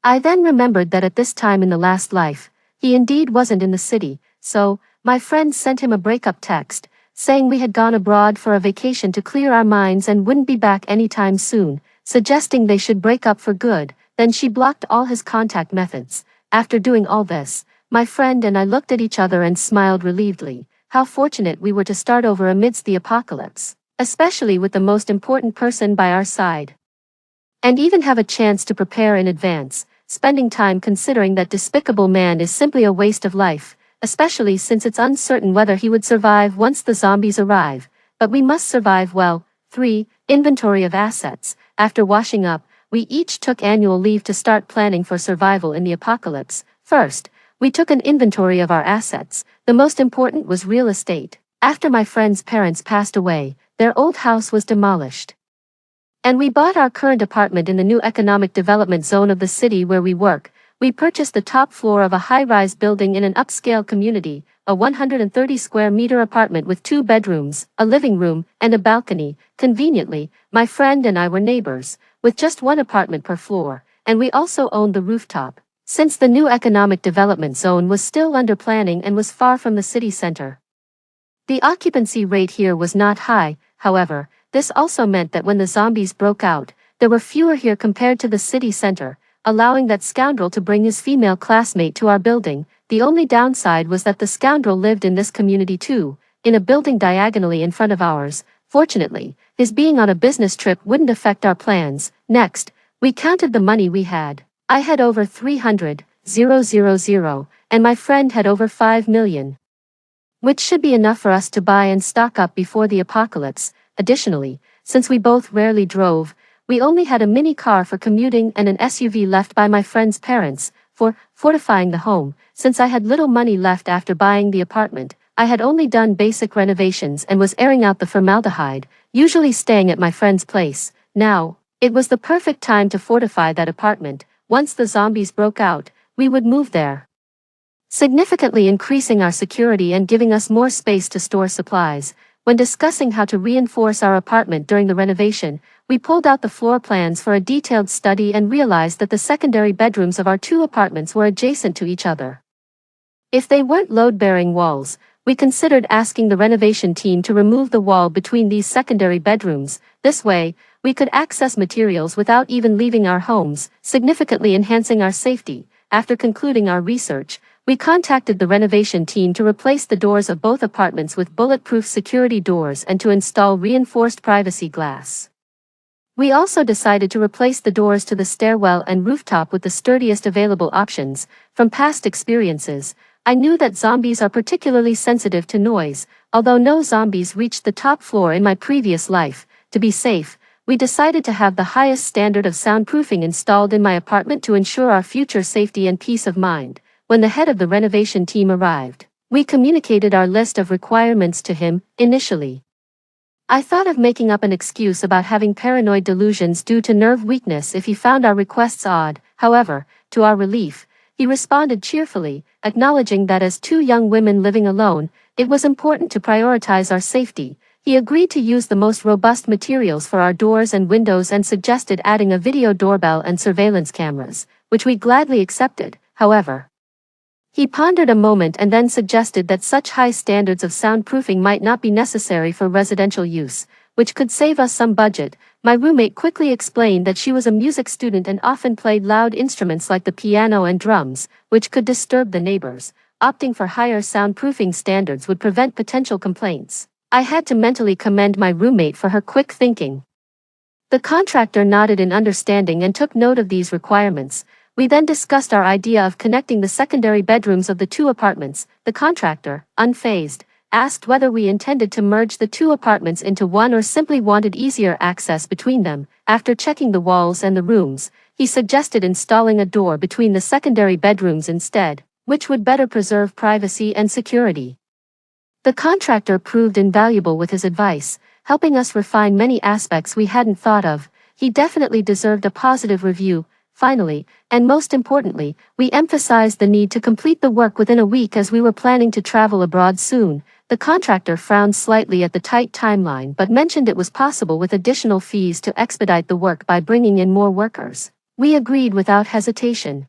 I then remembered that at this time in the last life, he indeed wasn't in the city, so my friend sent him a breakup text, saying we had gone abroad for a vacation to clear our minds and wouldn't be back anytime soon, suggesting they should break up for good. Then she blocked all his contact methods. After doing all this, my friend and I looked at each other and smiled relievedly. How fortunate we were to start over amidst the apocalypse, especially with the most important person by our side, and even have a chance to prepare in advance. Spending time considering that despicable man is simply a waste of life, especially since it's uncertain whether he would survive once the zombies arrive. But we must survive well. 3. Inventory of assets. After washing up, we each took annual leave to start planning for survival in the apocalypse. First, we took an inventory of our assets. The most important was real estate. After my friend's parents passed away, their old house was demolished, and we bought our current apartment in the new economic development zone of the city where we work. We purchased the top floor of a high-rise building in an upscale community, a 130 square meter apartment with 2 bedrooms, a living room, and a balcony. Conveniently, my friend and I were neighbors, with just 1 apartment per floor, and we also owned the rooftop, since the new economic development zone was still under planning and was far from the city center. The occupancy rate here was not high, however. This also meant that when the zombies broke out, there were fewer here compared to the city center, allowing that scoundrel to bring his female classmate to our building. The only downside was that the scoundrel lived in this community too, in a building diagonally in front of ours. Fortunately, his being on a business trip wouldn't affect our plans. Next, we counted the money we had. I had over 300,000, and my friend had over 5 million, which should be enough for us to buy and stock up before the apocalypse. Additionally, since we both rarely drove, We only had a mini car for commuting and an SUV left by my friend's parents for fortifying the home. Since I had little money left after buying the apartment, I had only done basic renovations and was airing out the formaldehyde, usually staying at my friend's place. Now, it was the perfect time to fortify that apartment. Once the zombies broke out, we would move there, significantly increasing our security and giving us more space to store supplies. When discussing how to reinforce our apartment during the renovation, we pulled out the floor plans for a detailed study and realized that the secondary bedrooms of our two apartments were adjacent to each other. If they weren't load-bearing walls, we considered asking the renovation team to remove the wall between these secondary bedrooms. This way, we could access materials without even leaving our homes, significantly enhancing our safety. After concluding our research, we contacted the renovation team to replace the doors of both apartments with bulletproof security doors and to install reinforced privacy glass. We also decided to replace the doors to the stairwell and rooftop with the sturdiest available options. From past experiences, I knew that zombies are particularly sensitive to noise. Although no zombies reached the top floor in my previous life, to be safe, we decided to have the highest standard of soundproofing installed in my apartment to ensure our future safety and peace of mind. When the head of the renovation team arrived, we communicated our list of requirements to him. Initially, I thought of making up an excuse about having paranoid delusions due to nerve weakness if he found our requests odd. However, to our relief, he responded cheerfully, acknowledging that as two young women living alone, it was important to prioritize our safety. He agreed to use the most robust materials for our doors and windows and suggested adding a video doorbell and surveillance cameras, which we gladly accepted. However, he pondered a moment and then suggested that such high standards of soundproofing might not be necessary for residential use, which could save us some budget. My roommate quickly explained that she was a music student and often played loud instruments like the piano and drums, which could disturb the neighbors. Opting for higher soundproofing standards would prevent potential complaints. I had to mentally commend my roommate for her quick thinking. The contractor nodded in understanding and took note of these requirements. We then discussed our idea of connecting the secondary bedrooms of the two apartments. The contractor, unfazed, asked whether we intended to merge the two apartments into one or simply wanted easier access between them. After checking the walls and the rooms, he suggested installing a door between the secondary bedrooms instead, which would better preserve privacy and security. The contractor proved invaluable with his advice, helping us refine many aspects we hadn't thought of. He definitely deserved a positive review. Finally, and most importantly, we emphasized the need to complete the work within a week as we were planning to travel abroad soon. The contractor frowned slightly at the tight timeline but mentioned it was possible with additional fees to expedite the work by bringing in more workers. We agreed without hesitation.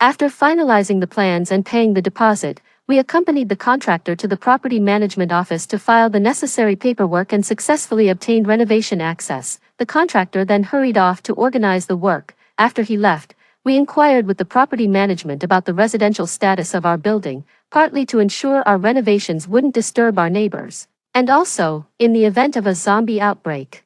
After finalizing the plans and paying the deposit, we accompanied the contractor to the property management office to file the necessary paperwork and successfully obtained renovation access. The contractor then hurried off to organize the work. After he left, we inquired with the property management about the residential status of our building, partly to ensure our renovations wouldn't disturb our neighbors, and also, in the event of a zombie outbreak,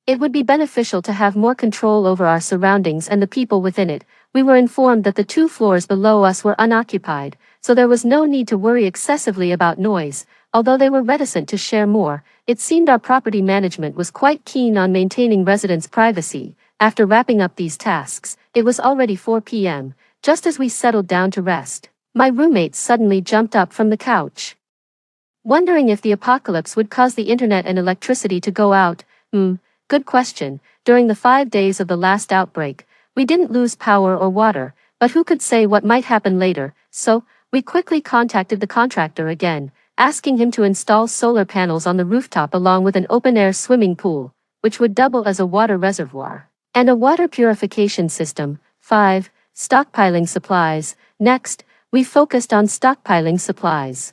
it would be beneficial to have more control over our surroundings and the people within it. We were informed that the two floors below us were unoccupied, so there was no need to worry excessively about noise. Although they were reticent to share more, it seemed our property management was quite keen on maintaining residents' privacy. After wrapping up these tasks, it was already 4 p.m. Just as we settled down to rest, my roommate suddenly jumped up from the couch, wondering if the apocalypse would cause the internet and electricity to go out. Good question. During the 5 days of the last outbreak, we didn't lose power or water, but who could say what might happen later? So, we quickly contacted the contractor again, asking him to install solar panels on the rooftop along with an open-air swimming pool, which would double as a water reservoir, and a water purification system. 5. Stockpiling supplies. Next, we focused on stockpiling supplies.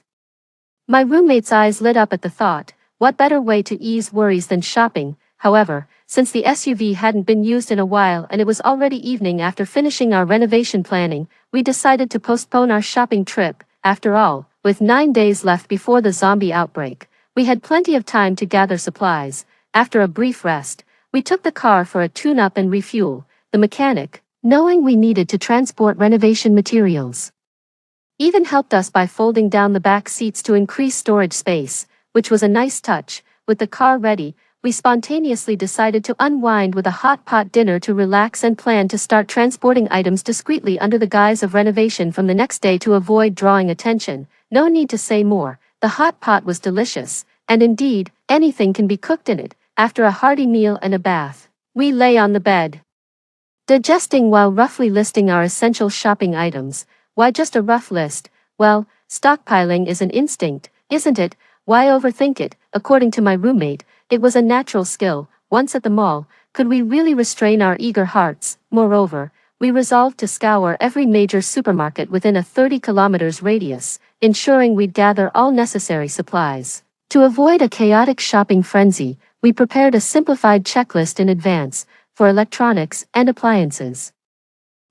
My roommate's eyes lit up at the thought. What better way to ease worries than shopping? However, since the SUV hadn't been used in a while and it was already evening after finishing our renovation planning, we decided to postpone our shopping trip. After all, with 9 days left before the zombie outbreak, we had plenty of time to gather supplies. After a brief rest, we took the car for a tune-up and refuel. The mechanic, knowing we needed to transport renovation materials, even helped us by folding down the back seats to increase storage space, which was a nice touch. With the car ready, we spontaneously decided to unwind with a hot pot dinner to relax and plan to start transporting items discreetly under the guise of renovation from the next day to avoid drawing attention. No need to say more, the hot pot was delicious, and indeed, anything can be cooked in it. After a hearty meal and a bath, we lay on the bed, digesting while roughly listing our essential shopping items. Why just a rough list? Well, stockpiling is an instinct, isn't it? Why overthink it? According to my roommate, it was a natural skill. Once at the mall, could we really restrain our eager hearts? Moreover, we resolved to scour every major supermarket within a 30 kilometers radius, ensuring we'd gather all necessary supplies. To avoid a chaotic shopping frenzy, we prepared a simplified checklist in advance for electronics and appliances.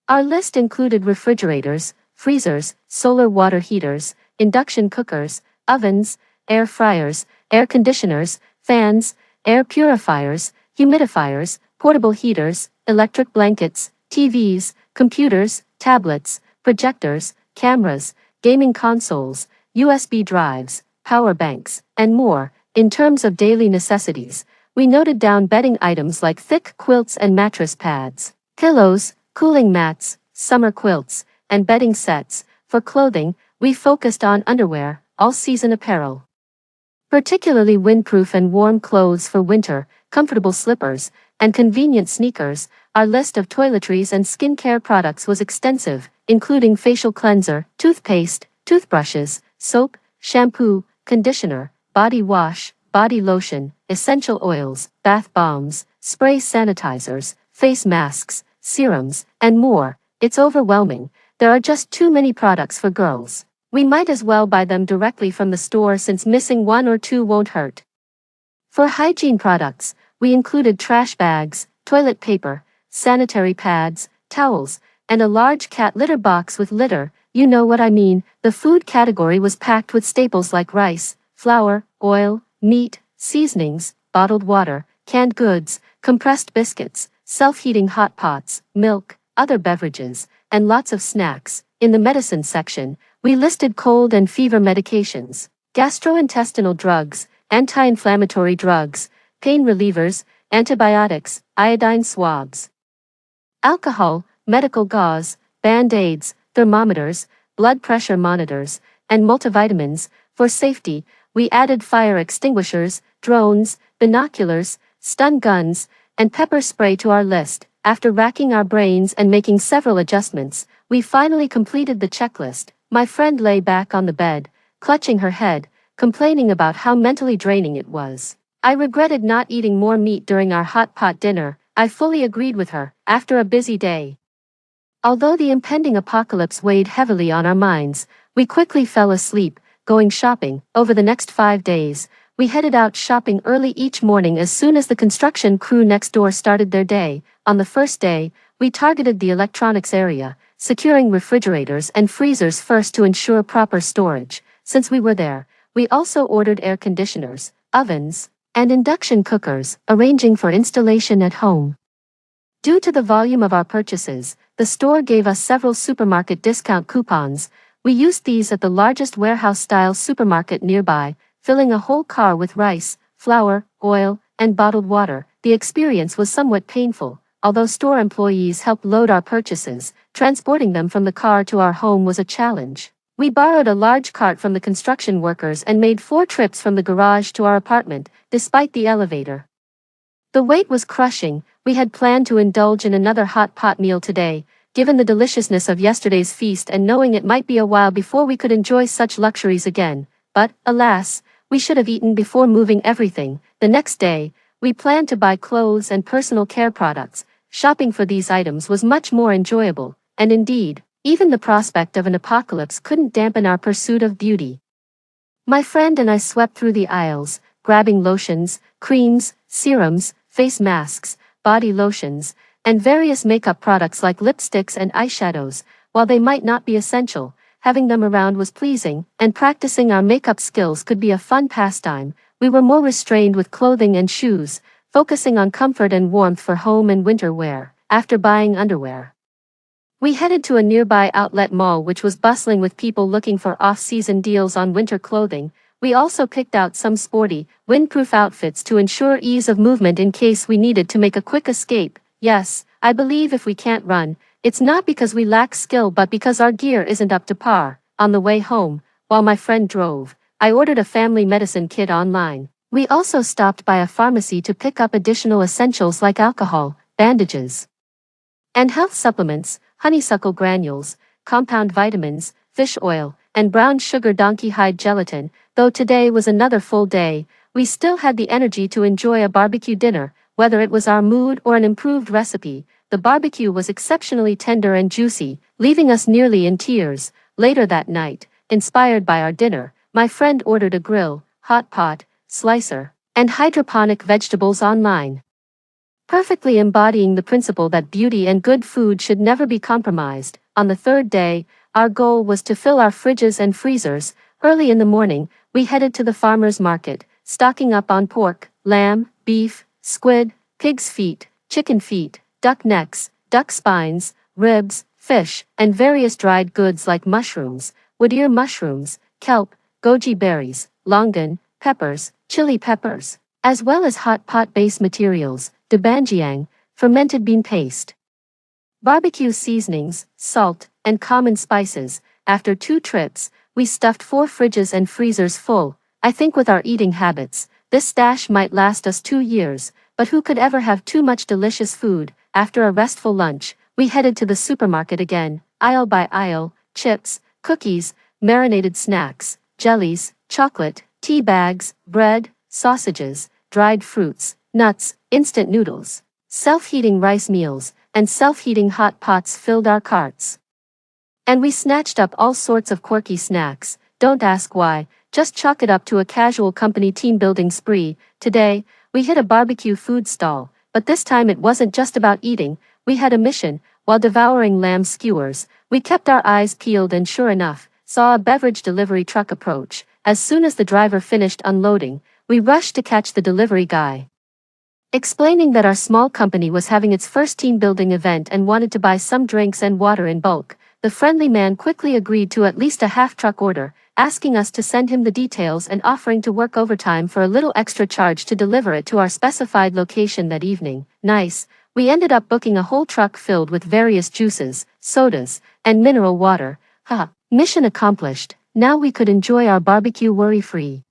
Our list included refrigerators, freezers, solar water heaters, induction cookers, ovens, air fryers, air conditioners, fans, air purifiers, humidifiers, portable heaters, electric blankets, TVs, computers, tablets, projectors, cameras, gaming consoles, USB drives, power banks, and more. In terms of daily necessities, we noted down bedding items like thick quilts and mattress pads, pillows, cooling mats, summer quilts, and bedding sets. For clothing, we focused on underwear, all-season apparel, particularly windproof and warm clothes for winter, comfortable slippers, and convenient sneakers. Our list of toiletries and skincare products was extensive, including facial cleanser, toothpaste, toothbrushes, soap, shampoo, conditioner, body wash, body lotion, essential oils, bath bombs, spray sanitizers, face masks, serums, and more. It's overwhelming. There are just too many products for girls. We might as well buy them directly from the store since missing one or two won't hurt. For hygiene products, we included trash bags, toilet paper, sanitary pads, towels, and a large cat litter box with litter. You know what I mean. The food category was packed with staples like rice, flour, oil, meat, seasonings, bottled water, canned goods, compressed biscuits, self-heating hot pots, milk, other beverages, and lots of snacks. In the medicine section, we listed cold and fever medications, gastrointestinal drugs, anti-inflammatory drugs, pain relievers, antibiotics, iodine swabs, alcohol, medical gauze, band-aids, thermometers, blood pressure monitors, and multivitamins. For safety, we added fire extinguishers, drones, binoculars, stun guns, and pepper spray to our list. After racking our brains and making several adjustments, we finally completed the checklist. My friend lay back on the bed, clutching her head, complaining about how mentally draining it was. I regretted not eating more meat during our hot pot dinner. I fully agreed with her. After a busy day, although the impending apocalypse weighed heavily on our minds, we quickly fell asleep, going shopping. Over the next 5 days, we headed out shopping early each morning as soon as the construction crew next door started their day. On the first day, we targeted the electronics area, securing refrigerators and freezers first to ensure proper storage. Since we were there, we also ordered air conditioners, ovens, and induction cookers, arranging for installation at home. Due to the volume of our purchases, the store gave us several supermarket discount coupons. We used these at the largest warehouse-style supermarket nearby, filling a whole car with rice, flour, oil, and bottled water. The experience was somewhat painful. Although store employees helped load our purchases, transporting them from the car to our home was a challenge. We borrowed a large cart from the construction workers and made 4 trips from the garage to our apartment, despite the elevator. The wait was crushing. We had planned to indulge in another hot pot meal today, given the deliciousness of yesterday's feast and knowing it might be a while before we could enjoy such luxuries again. But, alas, we should have eaten before moving everything. The next day, we planned to buy clothes and personal care products. Shopping for these items was much more enjoyable, and indeed, even the prospect of an apocalypse couldn't dampen our pursuit of beauty. My friend and I swept through the aisles, grabbing lotions, creams, serums, face masks, body lotions, and various makeup products like lipsticks and eyeshadows. While they might not be essential, having them around was pleasing, and practicing our makeup skills could be a fun pastime. We were more restrained with clothing and shoes, focusing on comfort and warmth for home and winter wear. After buying underwear, we headed to a nearby outlet mall which was bustling with people looking for off-season deals on winter clothing. We also picked out some sporty, windproof outfits to ensure ease of movement in case we needed to make a quick escape. Yes, I believe if we can't run, it's not because we lack skill but because our gear isn't up to par. On the way home, while my friend drove, I ordered a family medicine kit online. We also stopped by a pharmacy to pick up additional essentials like alcohol, bandages, and health supplements, honeysuckle granules, compound vitamins, fish oil, and brown sugar donkey hide gelatin. Though today was another full day, we still had the energy to enjoy a barbecue dinner, whether it was our mood or an improved recipe. The barbecue was exceptionally tender and juicy, leaving us nearly in tears. Later that night, inspired by our dinner, my friend ordered a grill, hot pot, slicer, and hydroponic vegetables online, perfectly embodying the principle that beauty and good food should never be compromised. On the third day, our goal was to fill our fridges and freezers. Early in the morning, we headed to the farmer's market, stocking up on pork, lamb, beef, squid, pig's feet, chicken feet, duck necks, duck spines, ribs, fish, and various dried goods like mushrooms, wood ear mushrooms, kelp, goji berries, longan, peppers, chili peppers, as well as hot pot base materials, dobanjiang, fermented bean paste, barbecue seasonings, salt, and common spices. After 2 trips, we stuffed 4 fridges and freezers full. I think with our eating habits, this stash might last us 2 years, but who could ever have too much delicious food? After a restful lunch, we headed to the supermarket again, aisle by aisle, chips, cookies, marinated snacks, jellies, chocolate, tea bags, bread, sausages, dried fruits, nuts, instant noodles, self-heating rice meals, and self-heating hot pots filled our carts. And we snatched up all sorts of quirky snacks. Don't ask why, just chalk it up to a casual company team-building spree. Today, we hit a barbecue food stall, but this time it wasn't just about eating. We had a mission. While devouring lamb skewers, we kept our eyes peeled and sure enough, saw a beverage delivery truck approach. As soon as the driver finished unloading, we rushed to catch the delivery guy, explaining that our small company was having its first team-building event and wanted to buy some drinks and water in bulk. The friendly man quickly agreed to at least a half-truck order, asking us to send him the details and offering to work overtime for a little extra charge to deliver it to our specified location that evening. Nice. We ended up booking a whole truck filled with various juices, sodas, and mineral water. Ha! Mission accomplished. Now we could enjoy our barbecue worry-free.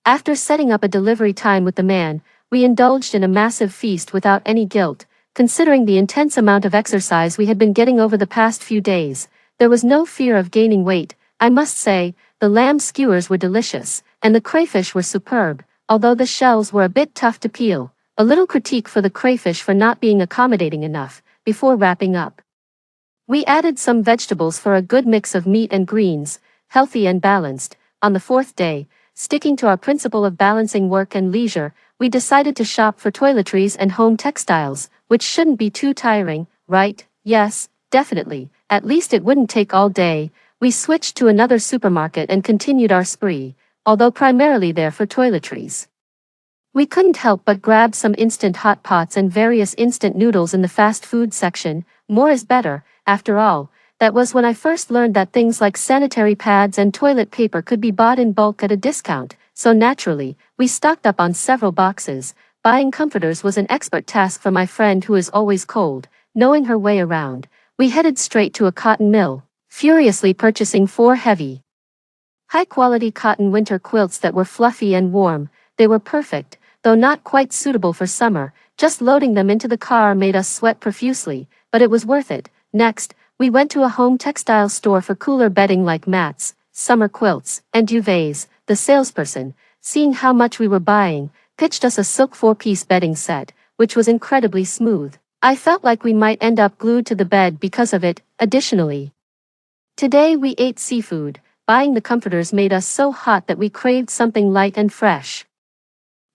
After setting up a delivery time with the man, we indulged in a massive feast without any guilt, considering the intense amount of exercise we had been getting over the past few days. There was no fear of gaining weight. I must say, the lamb skewers were delicious, and the crayfish were superb, although the shells were a bit tough to peel. A little critique for the crayfish for not being accommodating enough. Before wrapping up, we added some vegetables for a good mix of meat and greens, healthy and balanced. On the 4th day, sticking to our principle of balancing work and leisure, we decided to shop for toiletries and home textiles, which shouldn't be too tiring, right? Yes, definitely. At least it wouldn't take all day. We switched to another supermarket and continued our spree, although primarily there for toiletries. We couldn't help but grab some instant hot pots and various instant noodles in the fast food section. More is better, after all. That was when I first learned that things like sanitary pads and toilet paper could be bought in bulk at a discount, so naturally, we stocked up on several boxes. Buying comforters was an expert task for my friend who is always cold. Knowing her way around, we headed straight to a cotton mill, furiously purchasing 4 heavy, high-quality cotton winter quilts that were fluffy and warm. They were perfect, though not quite suitable for summer. Just loading them into the car made us sweat profusely, but it was worth it. Next, we went to a home textile store for cooler bedding like mats, summer quilts, and duvets. The salesperson, seeing how much we were buying, pitched us a silk 4-piece bedding set, which was incredibly smooth. I felt like we might end up glued to the bed because of it. Additionally, today we ate seafood. Buying the comforters made us so hot that we craved something light and fresh.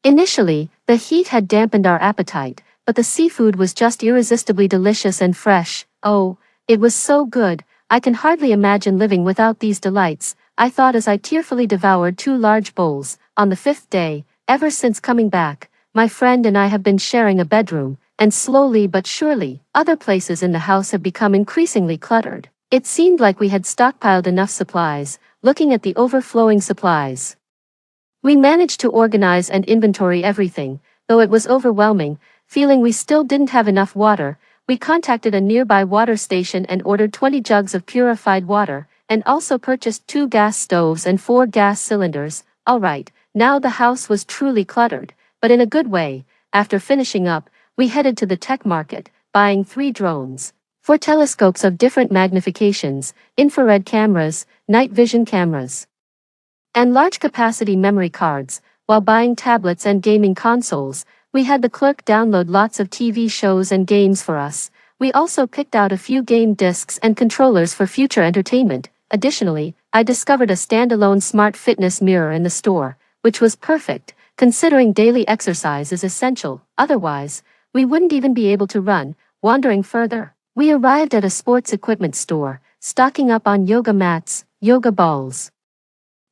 Initially, the heat had dampened our appetite, but the seafood was just irresistibly delicious and fresh. Oh, it was so good. I can hardly imagine living without these delights, I thought as I tearfully devoured 2 large bowls. On the 5th day, ever since coming back, my friend and I have been sharing a bedroom, and slowly but surely, other places in the house have become increasingly cluttered. It seemed like we had stockpiled enough supplies. Looking at the overflowing supplies We managed to organize and inventory everything, though it was overwhelming. Feeling we still didn't have enough water, we contacted a nearby water station and ordered 20 jugs of purified water, and also purchased 2 gas stoves and 4 gas cylinders. Alright, now the house was truly cluttered, but in a good way. After finishing up, we headed to the tech market, buying 3 drones, 4 telescopes of different magnifications, infrared cameras, night vision cameras, and large capacity memory cards. While buying tablets and gaming consoles, we had the clerk download lots of TV shows and games for us. We also picked out a few game discs and controllers for future entertainment. Additionally, I discovered a standalone smart fitness mirror in the store, which was perfect, considering daily exercise is essential. Otherwise, we wouldn't even be able to run. Wandering further, we arrived at a sports equipment store, stocking up on yoga mats, yoga balls,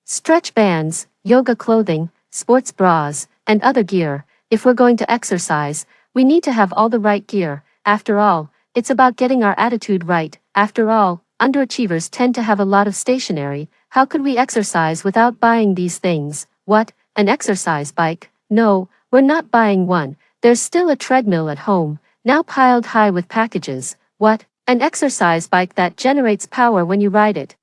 stretch bands, yoga clothing, sports bras, and other gear. If we're going to exercise, we need to have all the right gear. After all, it's about getting our attitude right. After all, underachievers tend to have a lot of stationery. How could we exercise without buying these things? What? An exercise bike? No, we're not buying one. There's still a treadmill at home, now piled high with packages. What? An exercise bike that generates power when you ride it.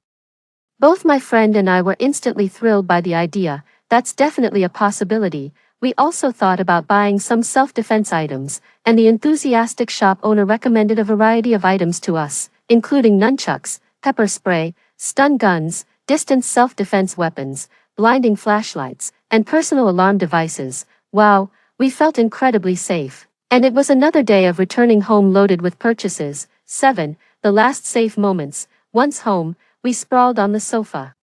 Both my friend and I were instantly thrilled by the idea. That's definitely a possibility. We also thought about buying some self-defense items, and the enthusiastic shop owner recommended a variety of items to us, including nunchucks, pepper spray, stun guns, distance self-defense weapons, blinding flashlights, and personal alarm devices. Wow, we felt incredibly safe. And it was another day of returning home loaded with purchases. 7. The last safe moments. Once home, we sprawled on the sofa,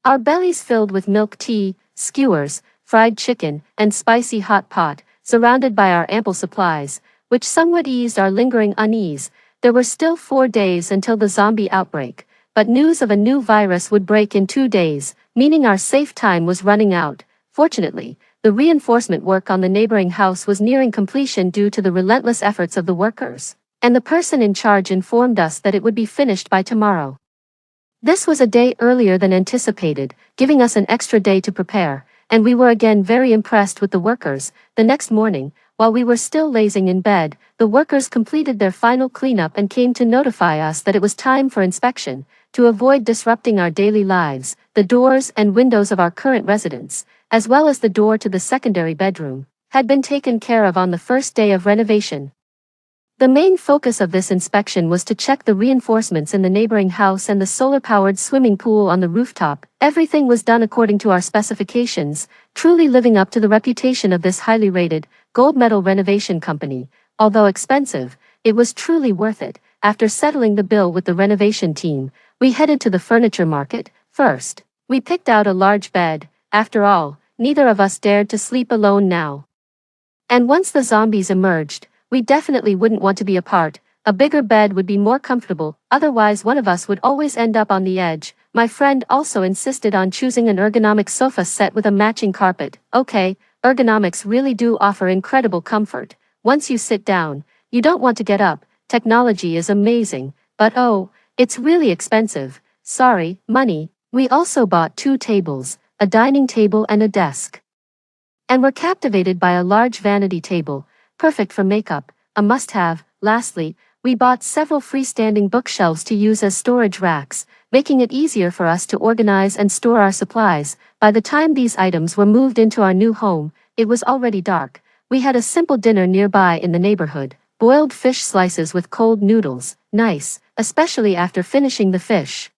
our bellies filled with milk tea, skewers, fried chicken, and spicy hot pot, surrounded by our ample supplies, which somewhat eased our lingering unease. There were still 4 days until the zombie outbreak, but news of a new virus would break in 2 days, meaning our safe time was running out. Fortunately, the reinforcement work on the neighboring house was nearing completion due to the relentless efforts of the workers, and the person in charge informed us that it would be finished by tomorrow. This was a day earlier than anticipated, giving us an extra day to prepare, and we were again very impressed with the workers. The next morning, while we were still lazing in bed, the workers completed their final cleanup and came to notify us that it was time for inspection. To avoid disrupting our daily lives, the doors and windows of our current residence, as well as the door to the secondary bedroom, had been taken care of on the first day of renovation. The main focus of this inspection was to check the reinforcements in the neighboring house and the solar-powered swimming pool on the rooftop. Everything was done according to our specifications, truly living up to the reputation of this highly rated, gold medal renovation company. Although expensive, it was truly worth it. After settling the bill with the renovation team, we headed to the furniture market. First, we picked out a large bed. After all, neither of us dared to sleep alone now. And once the zombies emerged, we definitely wouldn't want to be apart. A bigger bed would be more comfortable, otherwise one of us would always end up on the edge. My friend also insisted on choosing an ergonomic sofa set with a matching carpet. Okay, ergonomics really do offer incredible comfort. Once you sit down, you don't want to get up. Technology is amazing, but oh, it's really expensive. Sorry, money. We also bought 2 tables, a dining table and a desk, and were captivated by a large vanity table, perfect for makeup, a must-have. Lastly, we bought several freestanding bookshelves to use as storage racks, making it easier for us to organize and store our supplies. By the time these items were moved into our new home, it was already dark. We had a simple dinner nearby in the neighborhood, boiled fish slices with cold noodles. Nice, especially after finishing the fish.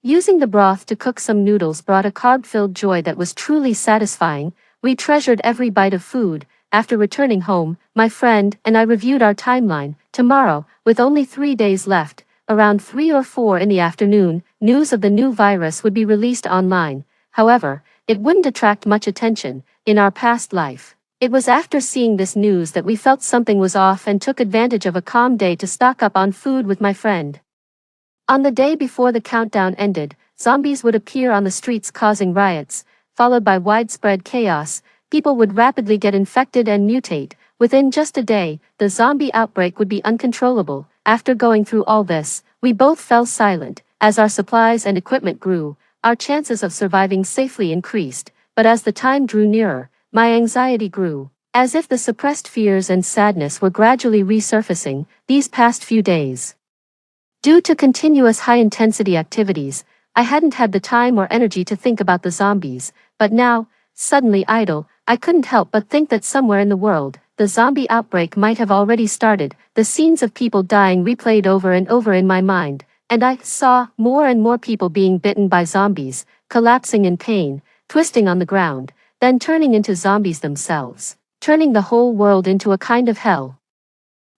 Using the broth to cook some noodles brought a carb-filled joy that was truly satisfying. We treasured every bite of food. After returning home, my friend and I reviewed our timeline. Tomorrow, with only 3 days left, around 3 or 4 in the afternoon, news of the new virus would be released online. However, it wouldn't attract much attention. In our past life, it was after seeing this news that we felt something was off and took advantage of a calm day to stock up on food with my friend. On the day before the countdown ended, zombies would appear on the streets causing riots, followed by widespread chaos. People would rapidly get infected and mutate. Within just a day, the zombie outbreak would be uncontrollable. After going through all this, we both fell silent. As our supplies and equipment grew, our chances of surviving safely increased. but as the time drew nearer, my anxiety grew. As if the suppressed fears and sadness were gradually resurfacing these past few days. Due to continuous high-intensity activities, I hadn't had the time or energy to think about the zombies, but now, suddenly idle, I couldn't help but think that somewhere in the world, the zombie outbreak might have already started. The scenes of people dying replayed over and over in my mind, and I saw more and more people being bitten by zombies, collapsing in pain, twisting on the ground, then turning into zombies themselves, turning the whole world into a kind of hell.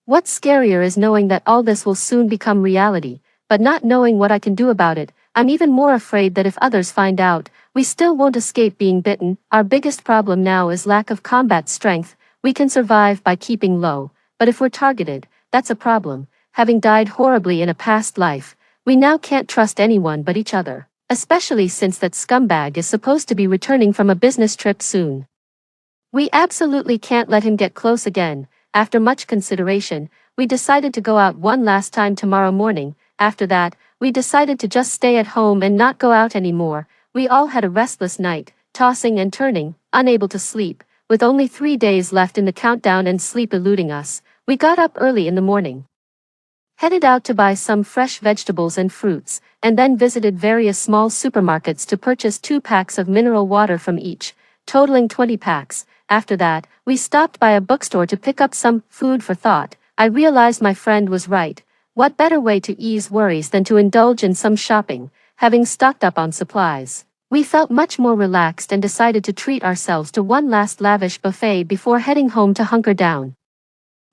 What's scarier is knowing that all this will soon become reality, but not knowing what I can do about it. I'm even more afraid that if others find out, we still won't escape being bitten. Our biggest problem now is lack of combat strength. We can survive by keeping low, but if we're targeted, that's a problem. Having died horribly in a past life, we now can't trust anyone but each other, especially since that scumbag is supposed to be returning from a business trip soon. We absolutely can't let him get close again. After much consideration, we decided to go out one last time tomorrow morning. After that, we decided to just stay at home and not go out anymore. We all had a restless night, tossing and turning, unable to sleep. With only 3 days left in the countdown and sleep eluding us, we got up early in the morning, headed out to buy some fresh vegetables and fruits, and then visited various small supermarkets to purchase 2 packs of mineral water from each, totaling 20 packs. After that, we stopped by a bookstore to pick up some food for thought. I realized my friend was right. What better way to ease worries than to indulge in some shopping, having stocked up on supplies? We felt much more relaxed and decided to treat ourselves to one last lavish buffet before heading home to hunker down.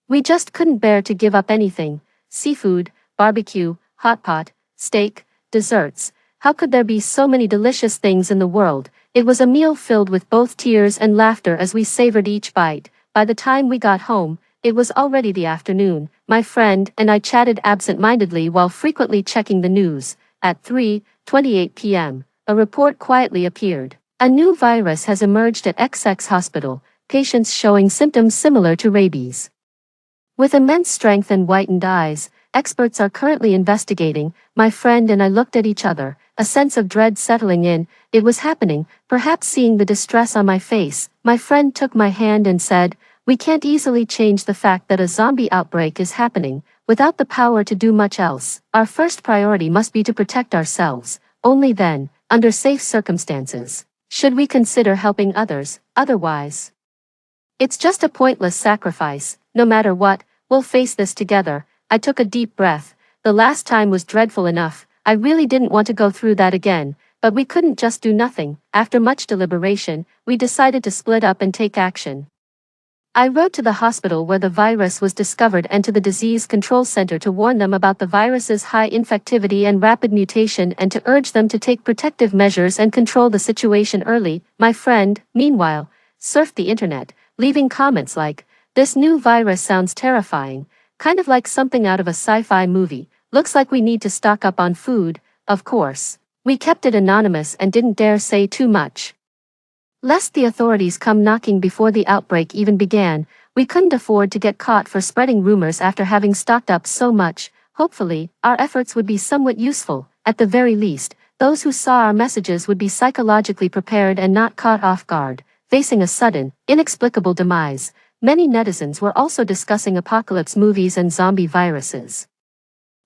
We just couldn't bear to give up anything. Seafood, barbecue, hot pot, steak, desserts. How could there be so many delicious things in the world? It was a meal filled with both tears and laughter as we savored each bite. By the time we got home, it was already the afternoon. My friend and I chatted absent-mindedly while frequently checking the news. At 3:28 p.m., a report quietly appeared. A new virus has emerged at XX hospital, patients showing symptoms similar to rabies. With immense strength and whitened eyes, experts are currently investigating. My friend and I looked at each other, a sense of dread settling in. It was happening. Perhaps seeing the distress on my face, my friend took my hand and said, "We can't easily change the fact that a zombie outbreak is happening, without the power to do much else. Our first priority must be to protect ourselves. Only then, under safe circumstances, should we consider helping others. Otherwise, it's just a pointless sacrifice. No matter what, we'll face this together." I took a deep breath. The last time was dreadful enough. I really didn't want to go through that again, but we couldn't just do nothing. After much deliberation, we decided to split up and take action. I wrote to the hospital where the virus was discovered and to the disease control center to warn them about the virus's high infectivity and rapid mutation and to urge them to take protective measures and control the situation early. My friend, meanwhile, surfed the internet, leaving comments like, "This new virus sounds terrifying, kind of like something out of a sci-fi movie. Looks like we need to stock up on food." Of course, we kept it anonymous and didn't dare say too much, lest the authorities come knocking before the outbreak even began. We couldn't afford to get caught for spreading rumors after having stocked up so much. Hopefully, our efforts would be somewhat useful. At the very least, those who saw our messages would be psychologically prepared and not caught off guard, facing a sudden, inexplicable demise. Many netizens were also discussing apocalypse movies and zombie viruses,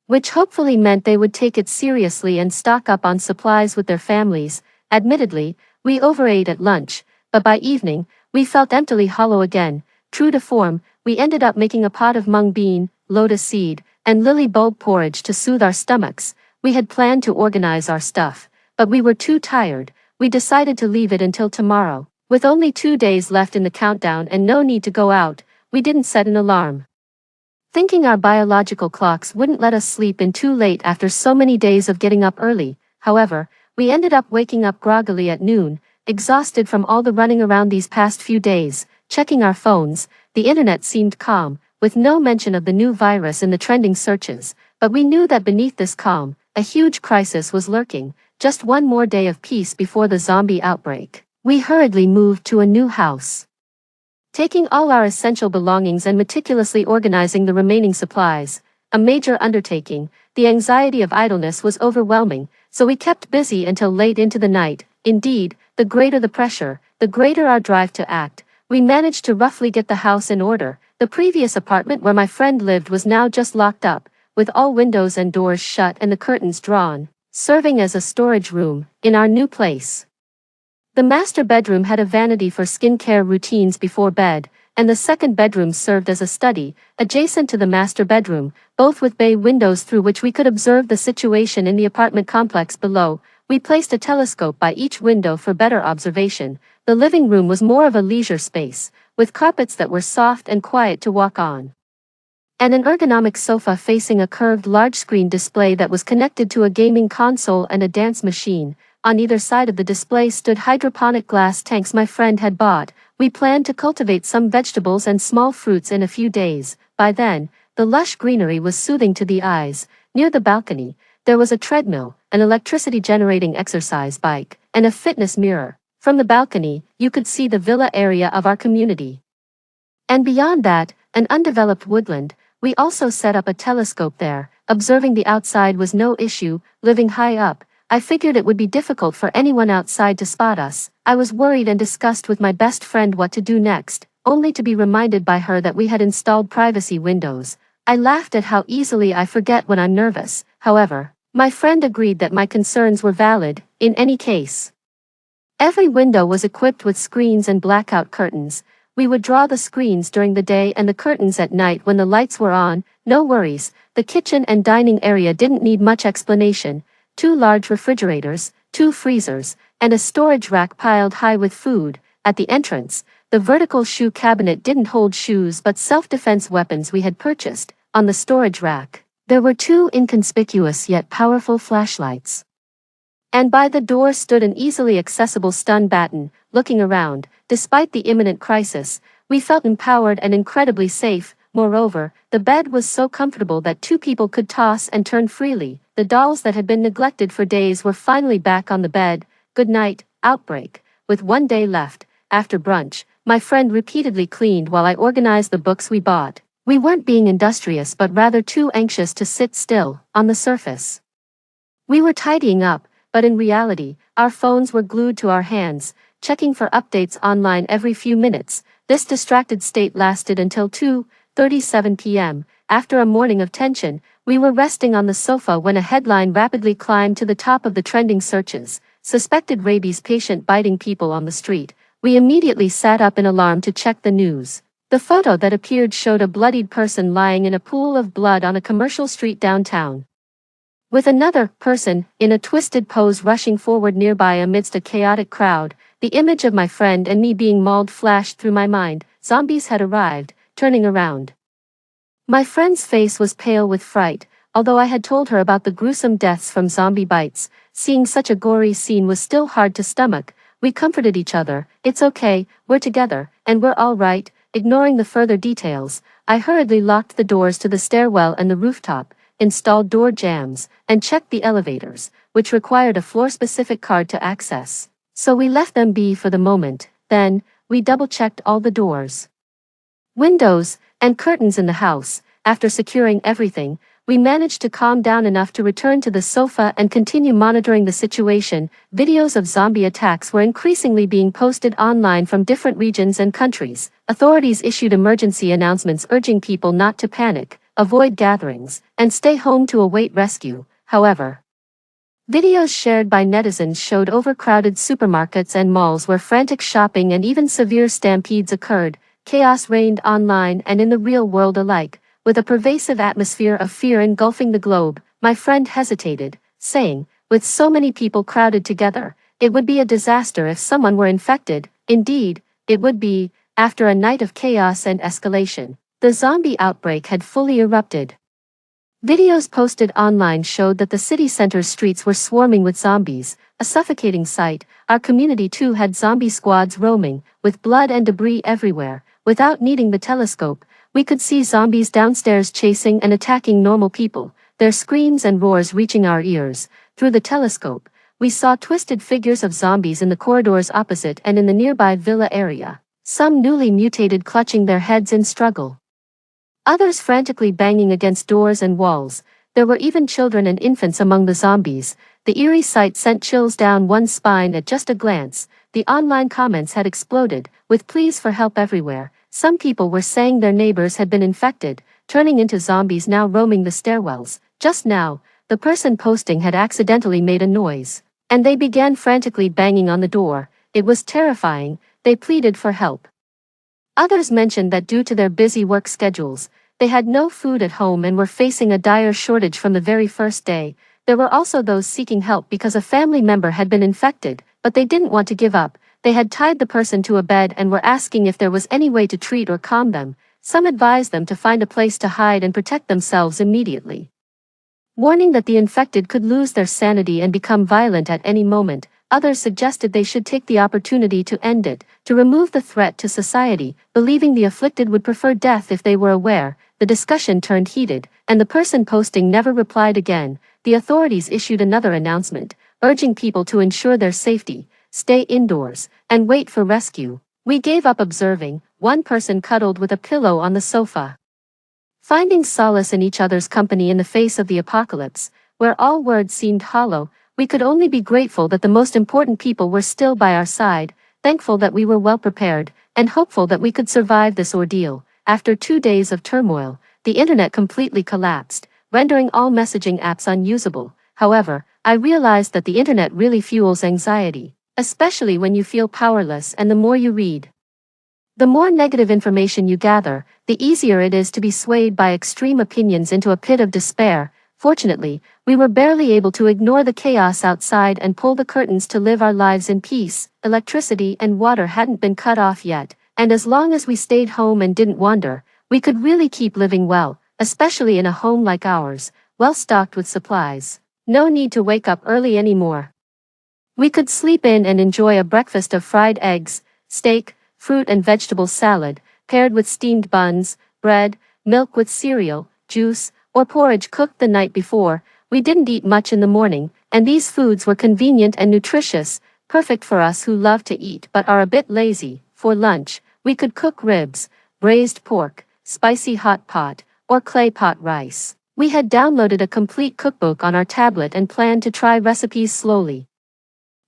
which hopefully meant they would take it seriously and stock up on supplies with their families. Admittedly, we overate at lunch, but by evening, we felt emptily hollow again. True to form, we ended up making a pot of mung bean, lotus seed, and lily bulb porridge to soothe our stomachs. We had planned to organize our stuff, but we were too tired. We decided to leave it until tomorrow. With only 2 days left in the countdown and no need to go out, we didn't set an alarm, thinking our biological clocks wouldn't let us sleep in too late after so many days of getting up early. However, we ended up waking up groggily at noon, exhausted from all the running around these past few days. Checking our phones, the internet seemed calm, with no mention of the new virus in the trending searches, but we knew that beneath this calm, a huge crisis was lurking. Just one more day of peace before the zombie outbreak. We hurriedly moved to a new house, taking all our essential belongings and meticulously organizing the remaining supplies. A major undertaking. The anxiety of idleness was overwhelming, so we kept busy until late into the night, Indeed, the greater the pressure, the greater our drive to act. We managed to roughly get the house in order. The previous apartment where my friend lived was now just locked up, with all windows and doors shut and the curtains drawn, serving as a storage room in our new place. The master bedroom had a vanity for skincare routines before bed, and the second bedroom served as a study, adjacent to the master bedroom, both with bay windows through which we could observe the situation in the apartment complex below. We placed a telescope by each window for better observation. The living room was more of a leisure space, with carpets that were soft and quiet to walk on, and an ergonomic sofa facing a curved large-screen display that was connected to a gaming console and a dance machine. On either side of the display stood hydroponic glass tanks my friend had bought. We planned to cultivate some vegetables and small fruits in a few days. By then, the lush greenery was soothing to the eyes. Near the balcony, there was a treadmill, an electricity-generating exercise bike, and a fitness mirror. From the balcony, you could see the villa area of our community. And beyond that, an undeveloped woodland. We also set up a telescope there. Observing the outside was no issue. Living high up, I figured it would be difficult for anyone outside to spot us. I was worried and discussed with my best friend what to do next, only to be reminded by her that we had installed privacy windows. I laughed at how easily I forget when I'm nervous. However, my friend agreed that my concerns were valid. In any case, every window was equipped with screens and blackout curtains. We would draw the screens during the day and the curtains at night when the lights were on. No worries. The kitchen and dining area didn't need much explanation. 2 large refrigerators, 2 freezers, and a storage rack piled high with food. At the entrance, the vertical shoe cabinet didn't hold shoes but self-defense weapons we had purchased. On the storage rack, there were 2 inconspicuous yet powerful flashlights. And by the door stood an easily accessible stun baton. Looking around, despite the imminent crisis, we felt empowered and incredibly safe. Moreover, the bed was so comfortable that 2 people could toss and turn freely. The dolls that had been neglected for days were finally back on the bed. Good night, outbreak. With 1 day left, after brunch, my friend repeatedly cleaned while I organized the books we bought. We weren't being industrious but rather too anxious to sit still. On the surface, we were tidying up, but in reality, our phones were glued to our hands, checking for updates online every few minutes. This distracted state lasted until 2:37 p.m. After a morning of tension, we were resting on the sofa when a headline rapidly climbed to the top of the trending searches. Suspected rabies patient biting people on the street. We immediately sat up in alarm to check the news. The photo that appeared showed a bloodied person lying in a pool of blood on a commercial street downtown, with another person in a twisted pose rushing forward nearby amidst a chaotic crowd. The image of my friend and me being mauled flashed through my mind. Zombies had arrived. Turning around, my friend's face was pale with fright. Although I had told her about the gruesome deaths from zombie bites, seeing such a gory scene was still hard to stomach. We comforted each other. It's okay, we're together, and we're all right. Ignoring the further details, I hurriedly locked the doors to the stairwell and the rooftop, installed door jams, and checked the elevators, which required a floor-specific card to access. So we left them be for the moment. Then, we double-checked all the doors, windows, and curtains in the house. After securing everything, we managed to calm down enough to return to the sofa and continue monitoring the situation. Videos of zombie attacks were increasingly being posted online from different regions and countries. Authorities issued emergency announcements urging people not to panic, avoid gatherings, and stay home to await rescue. However, videos shared by netizens showed overcrowded supermarkets and malls where frantic shopping and even severe stampedes occurred. Chaos reigned online and in the real world alike, with a pervasive atmosphere of fear engulfing the globe. My friend hesitated, saying, with so many people crowded together, it would be a disaster if someone were infected. Indeed, it would be. After a night of chaos and escalation, the zombie outbreak had fully erupted. Videos posted online showed that the city center's streets were swarming with zombies, a suffocating sight. Our community too had zombie squads roaming, with blood and debris everywhere. Without needing the telescope, we could see zombies downstairs chasing and attacking normal people, their screams and roars reaching our ears. Through the telescope, we saw twisted figures of zombies in the corridors opposite and in the nearby villa area, some newly mutated clutching their heads in struggle, others frantically banging against doors and walls. There were even children and infants among the zombies. The eerie sight sent chills down one's spine at just a glance. The online comments had exploded, with pleas for help everywhere. Some people were saying their neighbors had been infected, turning into zombies now roaming the stairwells. Just now, the person posting had accidentally made a noise, and they began frantically banging on the door. It was terrifying. They pleaded for help. Others mentioned that due to their busy work schedules, they had no food at home and were facing a dire shortage from the very first day. There were also those seeking help because a family member had been infected, but they didn't want to give up. They had tied the person to a bed and were asking if there was any way to treat or calm them. Some advised them to find a place to hide and protect themselves immediately, warning that the infected could lose their sanity and become violent at any moment. Others suggested they should take the opportunity to end it, to remove the threat to society, believing the afflicted would prefer death if they were aware. The discussion turned heated, and the person posting never replied again. The authorities issued another announcement, urging people to ensure their safety, stay indoors, and wait for rescue. We gave up observing. One person cuddled with a pillow on the sofa, finding solace in each other's company in the face of the apocalypse, where all words seemed hollow. We could only be grateful that the most important people were still by our side, thankful that we were well prepared, and hopeful that we could survive this ordeal. After 2 days of turmoil, the internet completely collapsed, rendering all messaging apps unusable. However, I realized that the internet really fuels anxiety, especially when you feel powerless, and the more you read, the more negative information you gather, the easier it is to be swayed by extreme opinions into a pit of despair. Fortunately, we were barely able to ignore the chaos outside and pull the curtains to live our lives in peace. Electricity and water hadn't been cut off yet, and as long as we stayed home and didn't wander, we could really keep living well, especially in a home like ours, well stocked with supplies. No need to wake up early anymore. We could sleep in and enjoy a breakfast of fried eggs, steak, fruit and vegetable salad, paired with steamed buns, bread, milk with cereal, juice, or porridge cooked the night before. We didn't eat much in the morning, and these foods were convenient and nutritious, perfect for us who love to eat but are a bit lazy. For lunch, we could cook ribs, braised pork, spicy hot pot, or clay pot rice. We had downloaded a complete cookbook on our tablet and planned to try recipes slowly.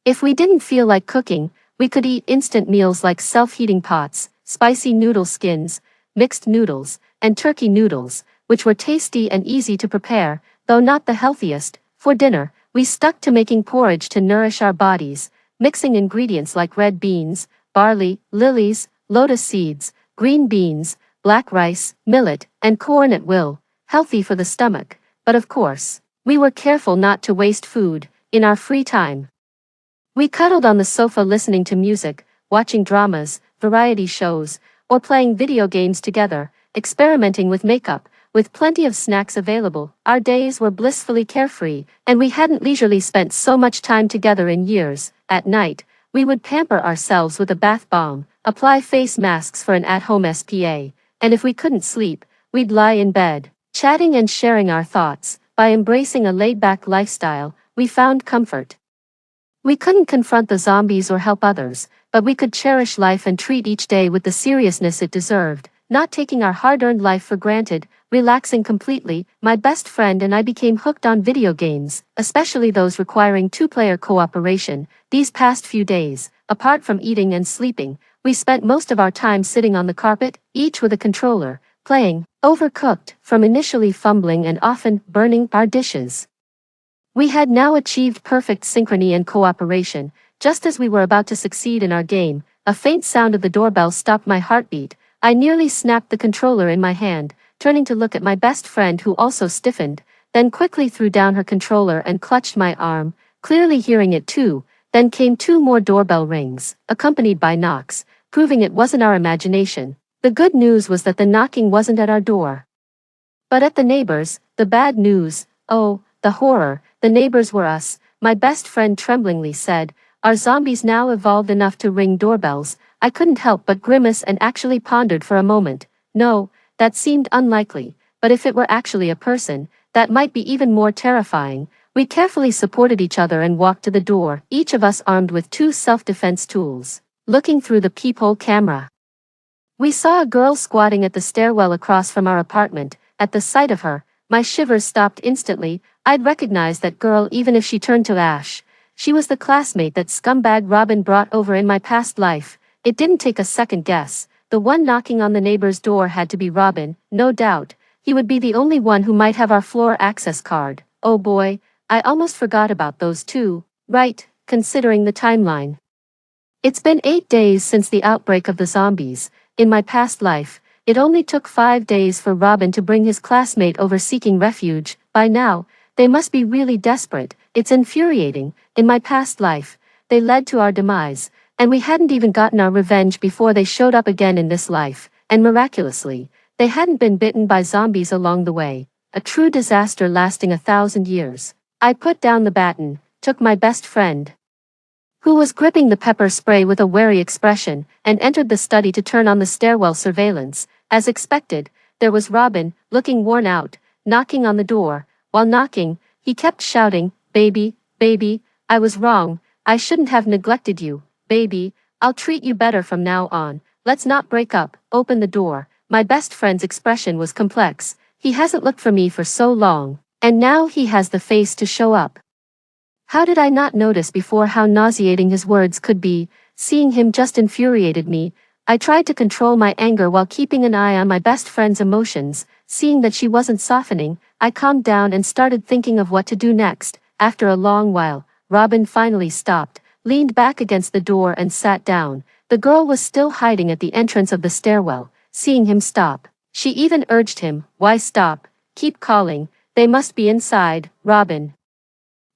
If we didn't feel like cooking, we could eat instant meals like self-heating pots, spicy noodle skins, mixed noodles, and turkey noodles, which were tasty and easy to prepare, though not the healthiest. For dinner, we stuck to making porridge to nourish our bodies, mixing ingredients like red beans, barley, lilies, lotus seeds, green beans, black rice, millet, and corn at will, healthy for the stomach. But of course, we were careful not to waste food. In our free time, we cuddled on the sofa listening to music, watching dramas, variety shows, or playing video games together, experimenting with makeup. With plenty of snacks available, our days were blissfully carefree, and we hadn't leisurely spent so much time together in years. At night, we would pamper ourselves with a bath bomb, apply face masks for an at-home SPA, and if we couldn't sleep, we'd lie in bed, chatting and sharing our thoughts. By embracing a laid-back lifestyle, we found comfort. We couldn't confront the zombies or help others, but we could cherish life and treat each day with the seriousness it deserved, not taking our hard-earned life for granted, relaxing completely. My best friend and I became hooked on video games, especially those requiring two-player cooperation. These past few days, apart from eating and sleeping, we spent most of our time sitting on the carpet, each with a controller, playing Overcooked, from initially fumbling and often burning our dishes. We had now achieved perfect synchrony and cooperation. Just as we were about to succeed in our game, a faint sound of the doorbell stopped my heartbeat. I nearly snapped the controller in my hand, turning to look at my best friend who also stiffened, then quickly threw down her controller and clutched my arm, clearly hearing it too. Then came 2 more doorbell rings, accompanied by knocks, proving it wasn't our imagination. The good news was that the knocking wasn't at our door, but at the neighbors. The bad news, oh, the horror, the neighbors were us. My best friend tremblingly said, "Are zombies now evolved enough to ring doorbells?" I couldn't help but grimace and actually pondered for a moment. No, that seemed unlikely, but if it were actually a person, that might be even more terrifying. We carefully supported each other and walked to the door, each of us armed with 2 self-defense tools. Looking through the peephole camera, we saw a girl squatting at the stairwell across from our apartment. At the sight of her, My shivers stopped instantly. I'd recognize that girl even if she turned to ash. She was the classmate that scumbag Robin brought over in my past life. It didn't take a second guess. The one knocking on the neighbor's door had to be Robin, no doubt. He would be the only one who might have our floor access card. Oh boy, I almost forgot about those two. Right, considering the timeline. It's been 8 days since the outbreak of the zombies. In my past life, it only took 5 days for Robin to bring his classmate over seeking refuge. By now, they must be really desperate. It's infuriating. In my past life, they led to our demise, and we hadn't even gotten our revenge before they showed up again in this life, and miraculously, they hadn't been bitten by zombies along the way. A true disaster lasting 1,000 years. I put down the baton, took my best friend, who was gripping the pepper spray with a wary expression, and entered the study to turn on the stairwell surveillance. As expected, there was Robin, looking worn out, knocking on the door. While knocking, he kept shouting, "Baby, baby, I was wrong, I shouldn't have neglected you, baby, I'll treat you better from now on, let's not break up, open the door." My best friend's expression was complex. He hasn't looked for me for so long, and now he has the face to show up. How did I not notice before how nauseating his words could be? Seeing him just infuriated me. I tried to control my anger while keeping an eye on my best friend's emotions. Seeing that she wasn't softening, I calmed down and started thinking of what to do next. After a long while, Robin finally stopped, leaned back against the door and sat down. The girl was still hiding at the entrance of the stairwell. Seeing him stop, she even urged him, "Why stop? Keep calling, they must be inside, Robin.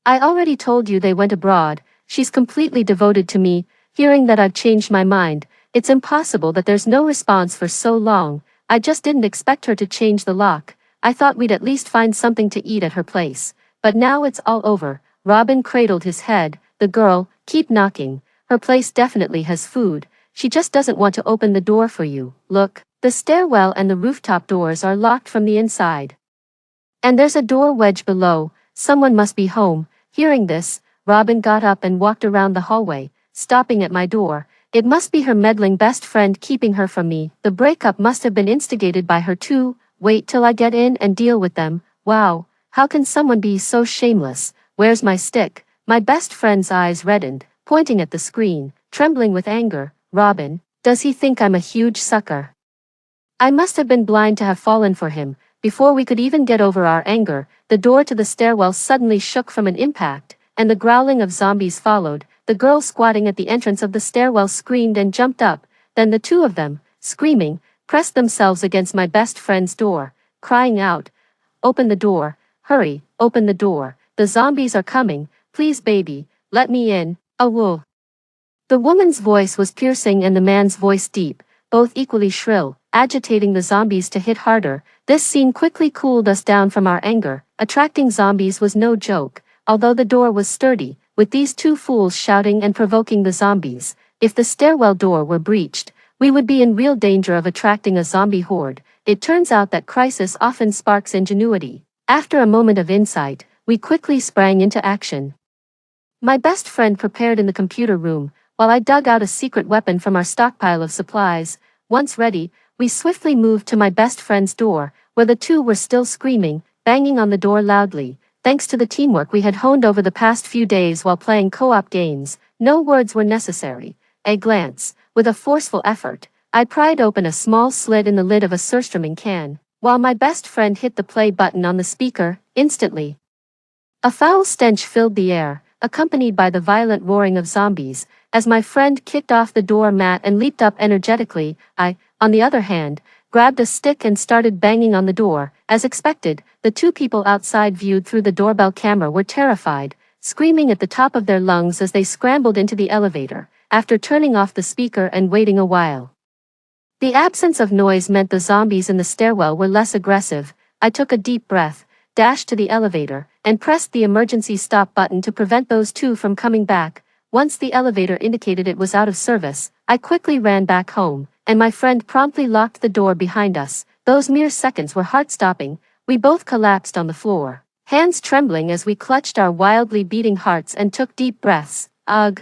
I already told you they went abroad." She's completely devoted to me. Hearing that I've changed my mind, it's impossible that there's no response for so long. I just didn't expect her to change the lock. I thought we'd at least find something to eat at her place. But now it's all over. Robin cradled his head. The girl, keep knocking. Her place definitely has food. She just doesn't want to open the door for you. Look, the stairwell and the rooftop doors are locked from the inside. And there's a door wedge below. Someone must be home. Hearing this, Robin got up and walked around the hallway, stopping at my door. It must be her meddling best friend keeping her from me. The breakup must have been instigated by her too. Wait till I get in and deal with them. Wow, how can someone be so shameless? Where's my stick? My best friend's eyes reddened, pointing at the screen, trembling with anger. Robin, does he think I'm a huge sucker? I must have been blind to have fallen for him. Before we could even get over our anger, the door to the stairwell suddenly shook from an impact, and the growling of zombies followed. The girl squatting at the entrance of the stairwell screamed and jumped up. Then the two of them, screaming, pressed themselves against my best friend's door, crying out, "Open the door, hurry, open the door, the zombies are coming, please baby, let me in, awoo." The woman's voice was piercing and the man's voice deep, both equally shrill, agitating the zombies to hit harder. This scene quickly cooled us down from our anger. Attracting zombies was no joke, although the door was sturdy, with these two fools shouting and provoking the zombies. If the stairwell door were breached, we would be in real danger of attracting a zombie horde. It turns out that crisis often sparks ingenuity. After a moment of insight, we quickly sprang into action. My best friend prepared in the computer room, while I dug out a secret weapon from our stockpile of supplies. Once ready, we swiftly moved to my best friend's door, where the two were still screaming, banging on the door loudly. Thanks to the teamwork we had honed over the past few days while playing co-op games, no words were necessary. A glance, with a forceful effort, I pried open a small slit in the lid of a surströmming can, while my best friend hit the play button on the speaker. Instantly, a foul stench filled the air, accompanied by the violent roaring of zombies. As my friend kicked off the door mat and leaped up energetically, I, on the other hand, grabbed a stick and started banging on the door. As expected, the two people outside viewed through the doorbell camera were terrified, screaming at the top of their lungs as they scrambled into the elevator, after turning off the speaker and waiting a while. The absence of noise meant the zombies in the stairwell were less aggressive. I took a deep breath, dashed to the elevator, and pressed the emergency stop button to prevent those two from coming back. Once the elevator indicated it was out of service, I quickly ran back home, and my friend promptly locked the door behind us. Those mere seconds were heart-stopping. We both collapsed on the floor, hands trembling as we clutched our wildly beating hearts and took deep breaths. Ugh.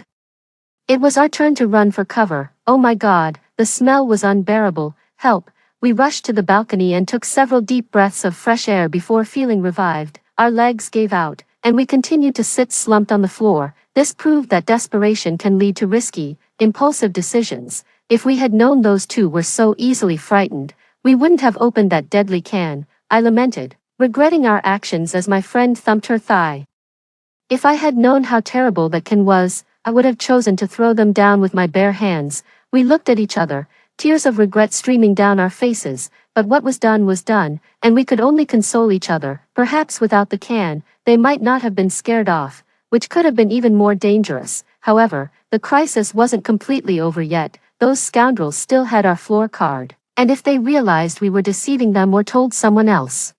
It was our turn to run for cover. Oh my God, the smell was unbearable. Help, We rushed to the balcony and took several deep breaths of fresh air before feeling revived. Our legs gave out, and we continued to sit slumped on the floor. This proved that desperation can lead to risky, impulsive decisions. If we had known those two were so easily frightened, we wouldn't have opened that deadly can, I lamented, regretting our actions as my friend thumped her thigh. If I had known how terrible that can was, I would have chosen to throw them down with my bare hands. We looked at each other, tears of regret streaming down our faces, but what was done, and we could only console each other. Perhaps without the can, they might not have been scared off, which could have been even more dangerous. However, the crisis wasn't completely over yet. Those scoundrels still had our floor card, and if they realized we were deceiving them or told someone else,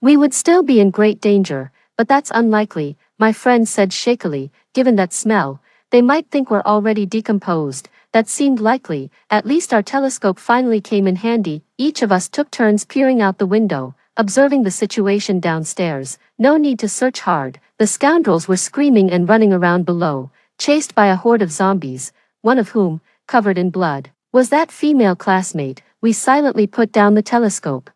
we would still be in great danger. But that's unlikely, my friend said shakily. Given that smell, they might think we're already decomposed. That seemed likely. At least our telescope finally came in handy. Each of us took turns peering out the window, observing the situation downstairs. No need to search hard. The scoundrels were screaming and running around below, chased by a horde of zombies, one of whom, covered in blood, was that female classmate. We silently put down the telescope.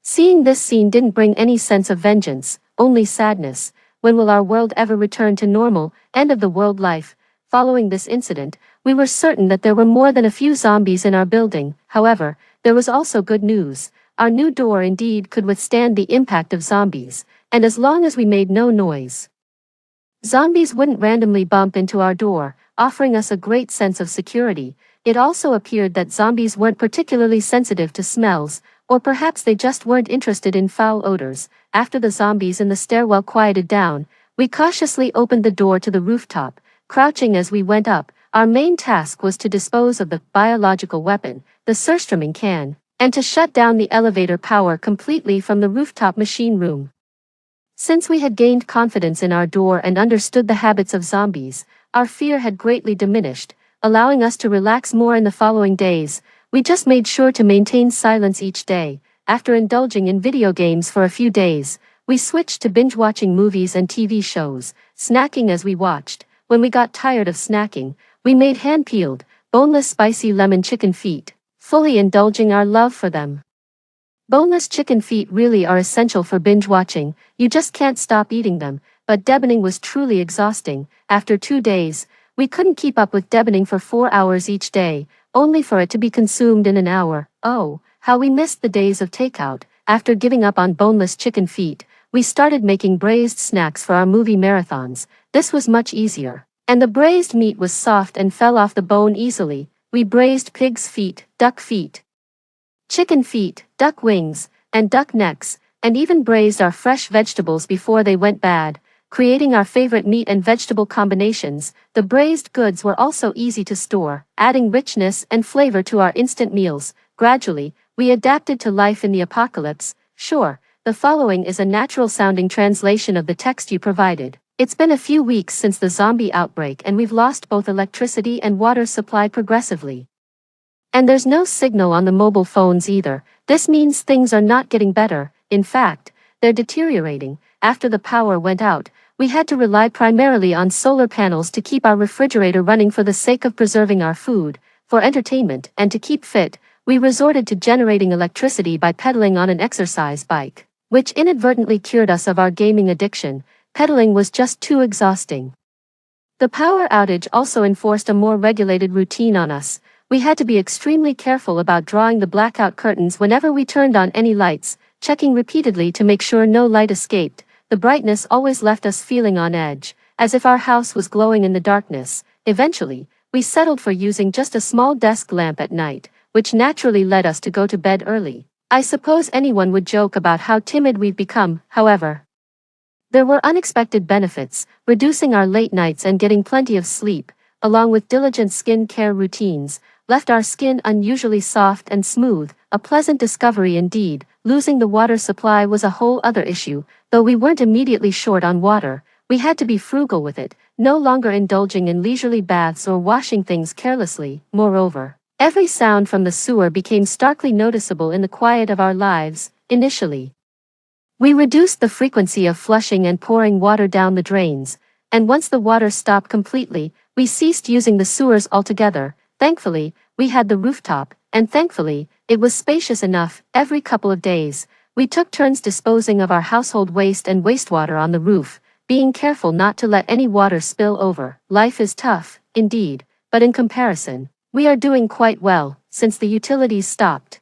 Seeing this scene didn't bring any sense of vengeance, only sadness. When will our world ever return to normal, end of the world life? Following this incident, we were certain that there were more than a few zombies in our building. However, there was also good news. Our new door indeed could withstand the impact of zombies, and as long as we made no noise, zombies wouldn't randomly bump into our door, offering us a great sense of security. It also appeared that zombies weren't particularly sensitive to smells, or perhaps they just weren't interested in foul odors. After the zombies in the stairwell quieted down, we cautiously opened the door to the rooftop. Crouching as we went up, our main task was to dispose of the biological weapon, the surströmming can, and to shut down the elevator power completely from the rooftop machine room. Since we had gained confidence in our door and understood the habits of zombies, our fear had greatly diminished, allowing us to relax more in the following days. We just made sure to maintain silence each day. After indulging in video games for a few days, we switched to binge-watching movies and TV shows, snacking as we watched. When we got tired of snacking, we made hand-peeled, boneless spicy lemon chicken feet, fully indulging our love for them. Boneless chicken feet really are essential for binge-watching. You just can't stop eating them, but deboning was truly exhausting. After 2 days, we couldn't keep up with deboning for 4 hours each day, only for it to be consumed in an hour. Oh, how we missed the days of takeout. After giving up on boneless chicken feet, we started making braised snacks for our movie marathons. This was much easier, and the braised meat was soft and fell off the bone easily. We braised pig's feet, duck feet, chicken feet, duck wings, and duck necks, and even braised our fresh vegetables before they went bad, creating our favorite meat and vegetable combinations. The braised goods were also easy to store, adding richness and flavor to our instant meals. Gradually, we adapted to life in the apocalypse. Sure, the following is a natural-sounding translation of the text you provided. It's been a few weeks since the zombie outbreak and we've lost both electricity and water supply progressively. And there's no signal on the mobile phones either. This means things are not getting better. In fact, they're deteriorating. After the power went out, we had to rely primarily on solar panels to keep our refrigerator running for the sake of preserving our food. For entertainment and to keep fit, we resorted to generating electricity by pedaling on an exercise bike, which inadvertently cured us of our gaming addiction. Pedaling was just too exhausting. The power outage also enforced a more regulated routine on us. We had to be extremely careful about drawing the blackout curtains whenever we turned on any lights, checking repeatedly to make sure no light escaped. The brightness always left us feeling on edge, as if our house was glowing in the darkness. Eventually, we settled for using just a small desk lamp at night, which naturally led us to go to bed early. I suppose anyone would joke about how timid we've become. However, there were unexpected benefits. Reducing our late nights and getting plenty of sleep, along with diligent skin care routines, left our skin unusually soft and smooth, a pleasant discovery indeed. Losing the water supply was a whole other issue. Though we weren't immediately short on water, we had to be frugal with it, no longer indulging in leisurely baths or washing things carelessly. Moreover, every sound from the sewer became starkly noticeable in the quiet of our lives. Initially, we reduced the frequency of flushing and pouring water down the drains, and once the water stopped completely, we ceased using the sewers altogether. Thankfully, we had the rooftop, and thankfully, It was spacious enough. Every couple of days, we took turns disposing of our household waste and wastewater on the roof, being careful not to let any water spill over. Life is tough, indeed, but in comparison, we are doing quite well, since the utilities stopped.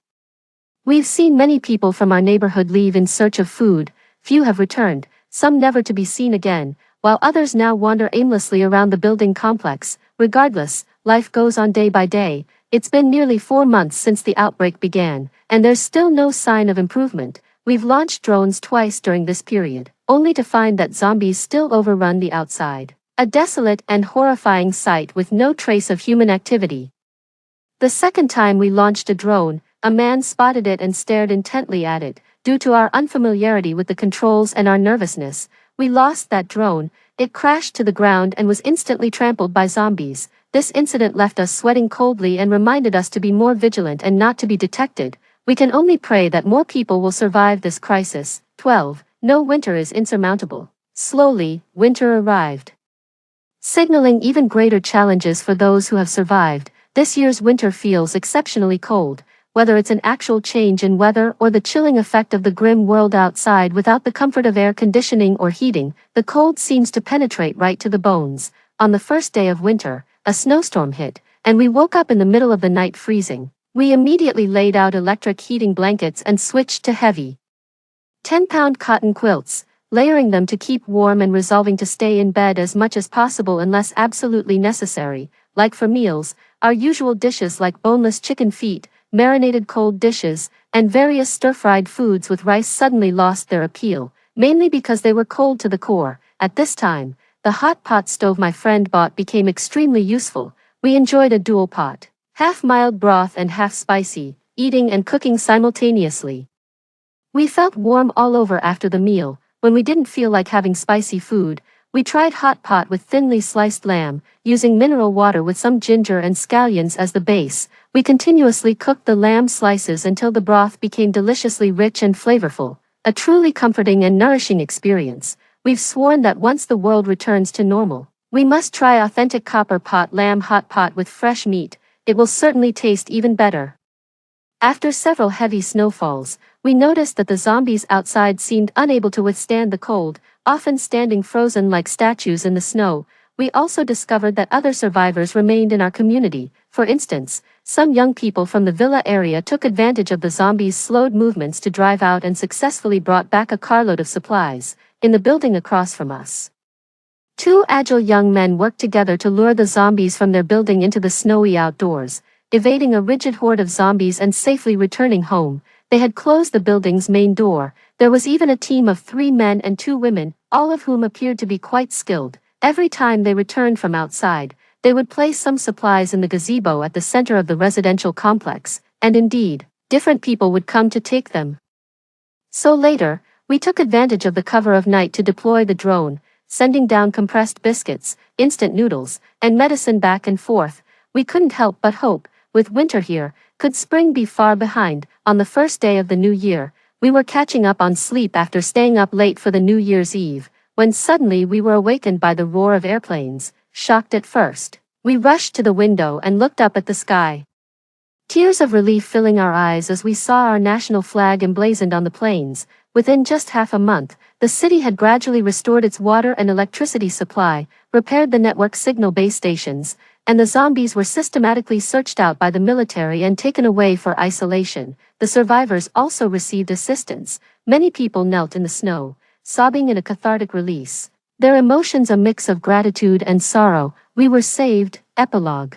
We've seen many people from our neighborhood leave in search of food, few have returned, some never to be seen again, while others now wander aimlessly around the building complex. Regardless, life goes on day by day. It's been nearly 4 months since the outbreak began, and there's still no sign of improvement. We've launched drones twice during this period, only to find that zombies still overrun the outside. A desolate and horrifying sight with no trace of human activity. The second time we launched a drone, a man spotted it and stared intently at it. Due to our unfamiliarity with the controls and our nervousness, we lost that drone. It crashed to the ground and was instantly trampled by zombies. This incident left us sweating coldly and reminded us to be more vigilant and not to be detected. We can only pray that more people will survive this crisis. 12. No, winter is insurmountable. Slowly, winter arrived, signaling even greater challenges for those who have survived. This year's winter feels exceptionally cold, whether it's an actual change in weather or the chilling effect of the grim world outside without the comfort of air conditioning or heating. The cold seems to penetrate right to the bones. On the first day of winter, a snowstorm hit, and we woke up in the middle of the night freezing. We immediately laid out electric heating blankets and switched to heavy 10-pound cotton quilts, layering them to keep warm and resolving to stay in bed as much as possible unless absolutely necessary. Like for meals, our usual dishes like boneless chicken feet, marinated cold dishes, and various stir-fried foods with rice suddenly lost their appeal, mainly because they were cold to the core. At this time, the hot pot stove my friend bought became extremely useful. We enjoyed a dual pot, half mild broth and half spicy, eating and cooking simultaneously. We felt warm all over after the meal. When we didn't feel like having spicy food, we tried hot pot with thinly sliced lamb, using mineral water with some ginger and scallions as the base. We continuously cooked the lamb slices until the broth became deliciously rich and flavorful, a truly comforting and nourishing experience. We've sworn that once the world returns to normal, we must try authentic copper pot lamb hot pot with fresh meat. It will certainly taste even better. After several heavy snowfalls, we noticed that the zombies outside seemed unable to withstand the cold, often standing frozen like statues in the snow. We also discovered that other survivors remained in our community. For instance, some young people from the villa area took advantage of the zombies' slowed movements to drive out and successfully brought back a carload of supplies. In the building across from us, 2 agile young men worked together to lure the zombies from their building into the snowy outdoors, evading a rigid horde of zombies and safely returning home. They had closed the building's main door. There was even a team of 3 men and 2 women, all of whom appeared to be quite skilled. Every time they returned from outside, they would place some supplies in the gazebo at the center of the residential complex, and indeed, different people would come to take them. So later, we took advantage of the cover of night to deploy the drone, sending down compressed biscuits, instant noodles, and medicine back and forth. We couldn't help but hope, with winter here, could spring be far behind? On the first day of the new year, we were catching up on sleep after staying up late for the New Year's Eve, when suddenly we were awakened by the roar of airplanes. Shocked at first, we rushed to the window and looked up at the sky, tears of relief filling our eyes as we saw our national flag emblazoned on the planes. Within just half a month, the city had gradually restored its water and electricity supply, repaired the network signal base stations, and the zombies were systematically searched out by the military and taken away for isolation. The survivors also received assistance. Many people knelt in the snow, sobbing in a cathartic release, their emotions a mix of gratitude and sorrow. We were saved. Epilogue.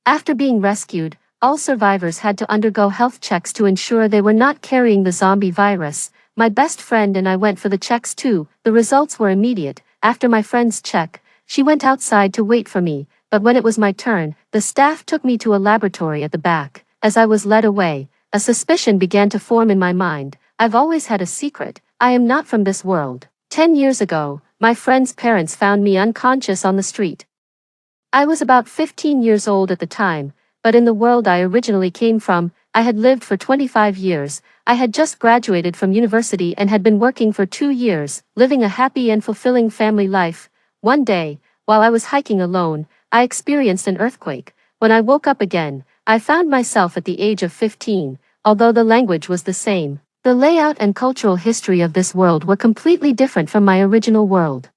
After being rescued, all survivors had to undergo health checks to ensure they were not carrying the zombie virus. My best friend and I went for the checks too. The results were immediate. After my friend's check, she went outside to wait for me, but when it was my turn, the staff took me to a laboratory at the back. As I was led away, a suspicion began to form in my mind. I've always had a secret. I am not from this world. 10 years ago, my friend's parents found me unconscious on the street. I was about 15 years old at the time, but in the world I originally came from, I had lived for 25 years. I had just graduated from university and had been working for 2 years, living a happy and fulfilling family life. One day, while I was hiking alone, I experienced an earthquake. When I woke up again, I found myself at the age of 15, although the language was the same. The layout and cultural history of this world were completely different from my original world.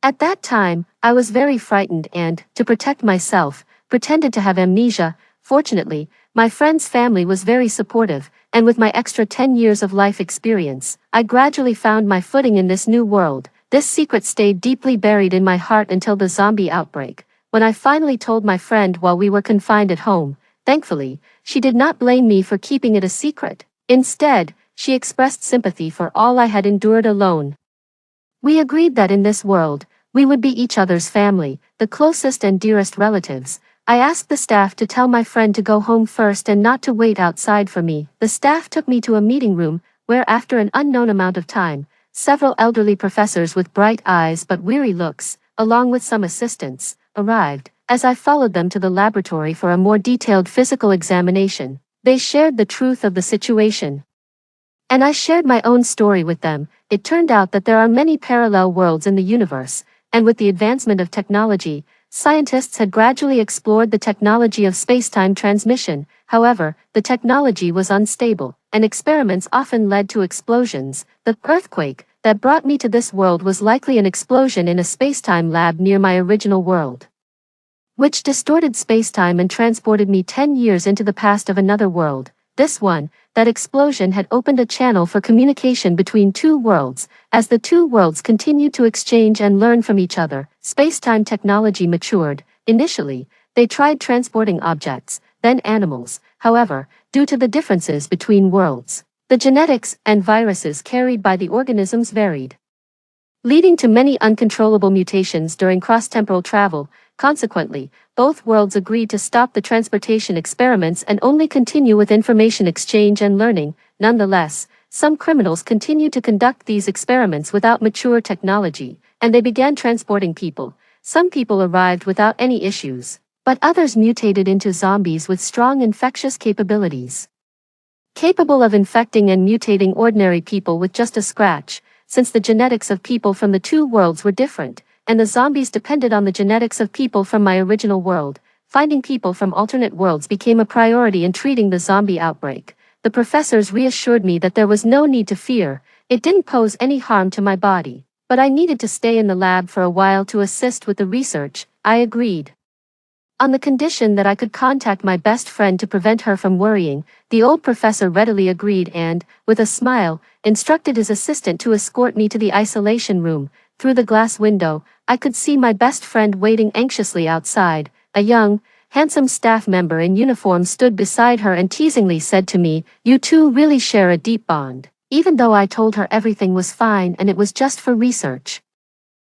At that time, I was very frightened and, to protect myself, pretended to have amnesia. Fortunately, my friend's family was very supportive, and with my extra 10 years of life experience, I gradually found my footing in this new world. This secret stayed deeply buried in my heart until the zombie outbreak, when I finally told my friend while we were confined at home. Thankfully, she did not blame me for keeping it a secret. Instead, she expressed sympathy for all I had endured alone. We agreed that in this world, we would be each other's family, the closest and dearest relatives. I asked the staff to tell my friend to go home first and not to wait outside for me. The staff took me to a meeting room, where after an unknown amount of time, several elderly professors with bright eyes but weary looks, along with some assistants, arrived. As I followed them to the laboratory for a more detailed physical examination, they shared the truth of the situation. And I shared my own story with them. It turned out that there are many parallel worlds in the universe, and with the advancement of technology, scientists had gradually explored the technology of space-time transmission. However, the technology was unstable, and experiments often led to explosions. The earthquake that brought me to this world was likely an explosion in a space-time lab near my original world, which distorted space-time and transported me 10 years into the past of another world. That explosion had opened a channel for communication between two worlds. As the two worlds continued to exchange and learn from each other, space-time technology matured. Initially, they tried transporting objects, then animals. However, due to the differences between worlds, the genetics and viruses carried by the organisms varied, leading to many uncontrollable mutations during cross-temporal travel. Consequently, both worlds agreed to stop the transportation experiments and only continue with information exchange and learning. Nonetheless, some criminals continued to conduct these experiments without mature technology, and they began transporting people. Some people arrived without any issues, but others mutated into zombies with strong infectious capabilities, capable of infecting and mutating ordinary people with just a scratch. Since the genetics of people from the two worlds were different, and the zombies depended on the genetics of people from my original world, finding people from alternate worlds became a priority in treating the zombie outbreak. The professors reassured me that there was no need to fear. It didn't pose any harm to my body, but I needed to stay in the lab for a while to assist with the research. I agreed, on the condition that I could contact my best friend to prevent her from worrying. The old professor readily agreed and, with a smile, instructed his assistant to escort me to the isolation room. Through the glass window, I could see my best friend waiting anxiously outside. A young, handsome staff member in uniform stood beside her and teasingly said to me, "You two really share a deep bond." Even though I told her everything was fine and it was just for research,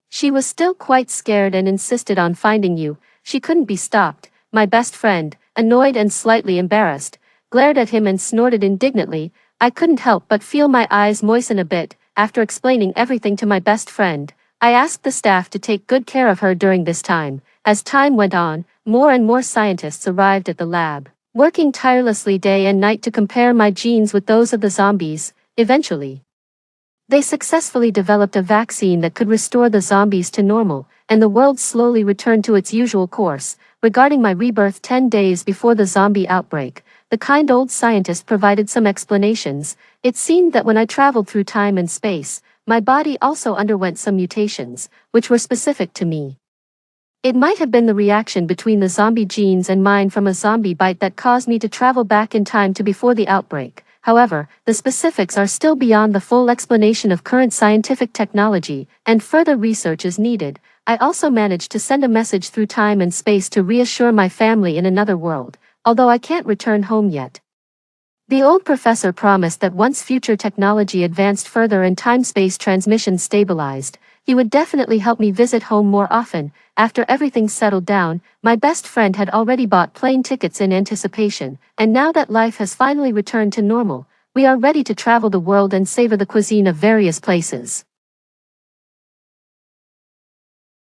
she was still quite scared and insisted on finding you. She couldn't be stopped. My best friend, annoyed and slightly embarrassed, glared at him and snorted indignantly. I couldn't help but feel my eyes moisten a bit. After explaining everything to my best friend, I asked the staff to take good care of her during this time. As time went on, more and more scientists arrived at the lab, working tirelessly day and night to compare my genes with those of the zombies. Eventually, they successfully developed a vaccine that could restore the zombies to normal, and the world slowly returned to its usual course. Regarding my rebirth 10 days before the zombie outbreak, the kind old scientist provided some explanations. It seemed that when I traveled through time and space, my body also underwent some mutations, which were specific to me. It might have been the reaction between the zombie genes and mine from a zombie bite that caused me to travel back in time to before the outbreak. However, the specifics are still beyond the full explanation of current scientific technology, and further research is needed. I also managed to send a message through time and space to reassure my family in another world, although I can't return home yet. The old professor promised that once future technology advanced further and time-space transmission stabilized, he would definitely help me visit home more often. After everything settled down, my best friend had already bought plane tickets in anticipation, and now that life has finally returned to normal, we are ready to travel the world and savor the cuisine of various places.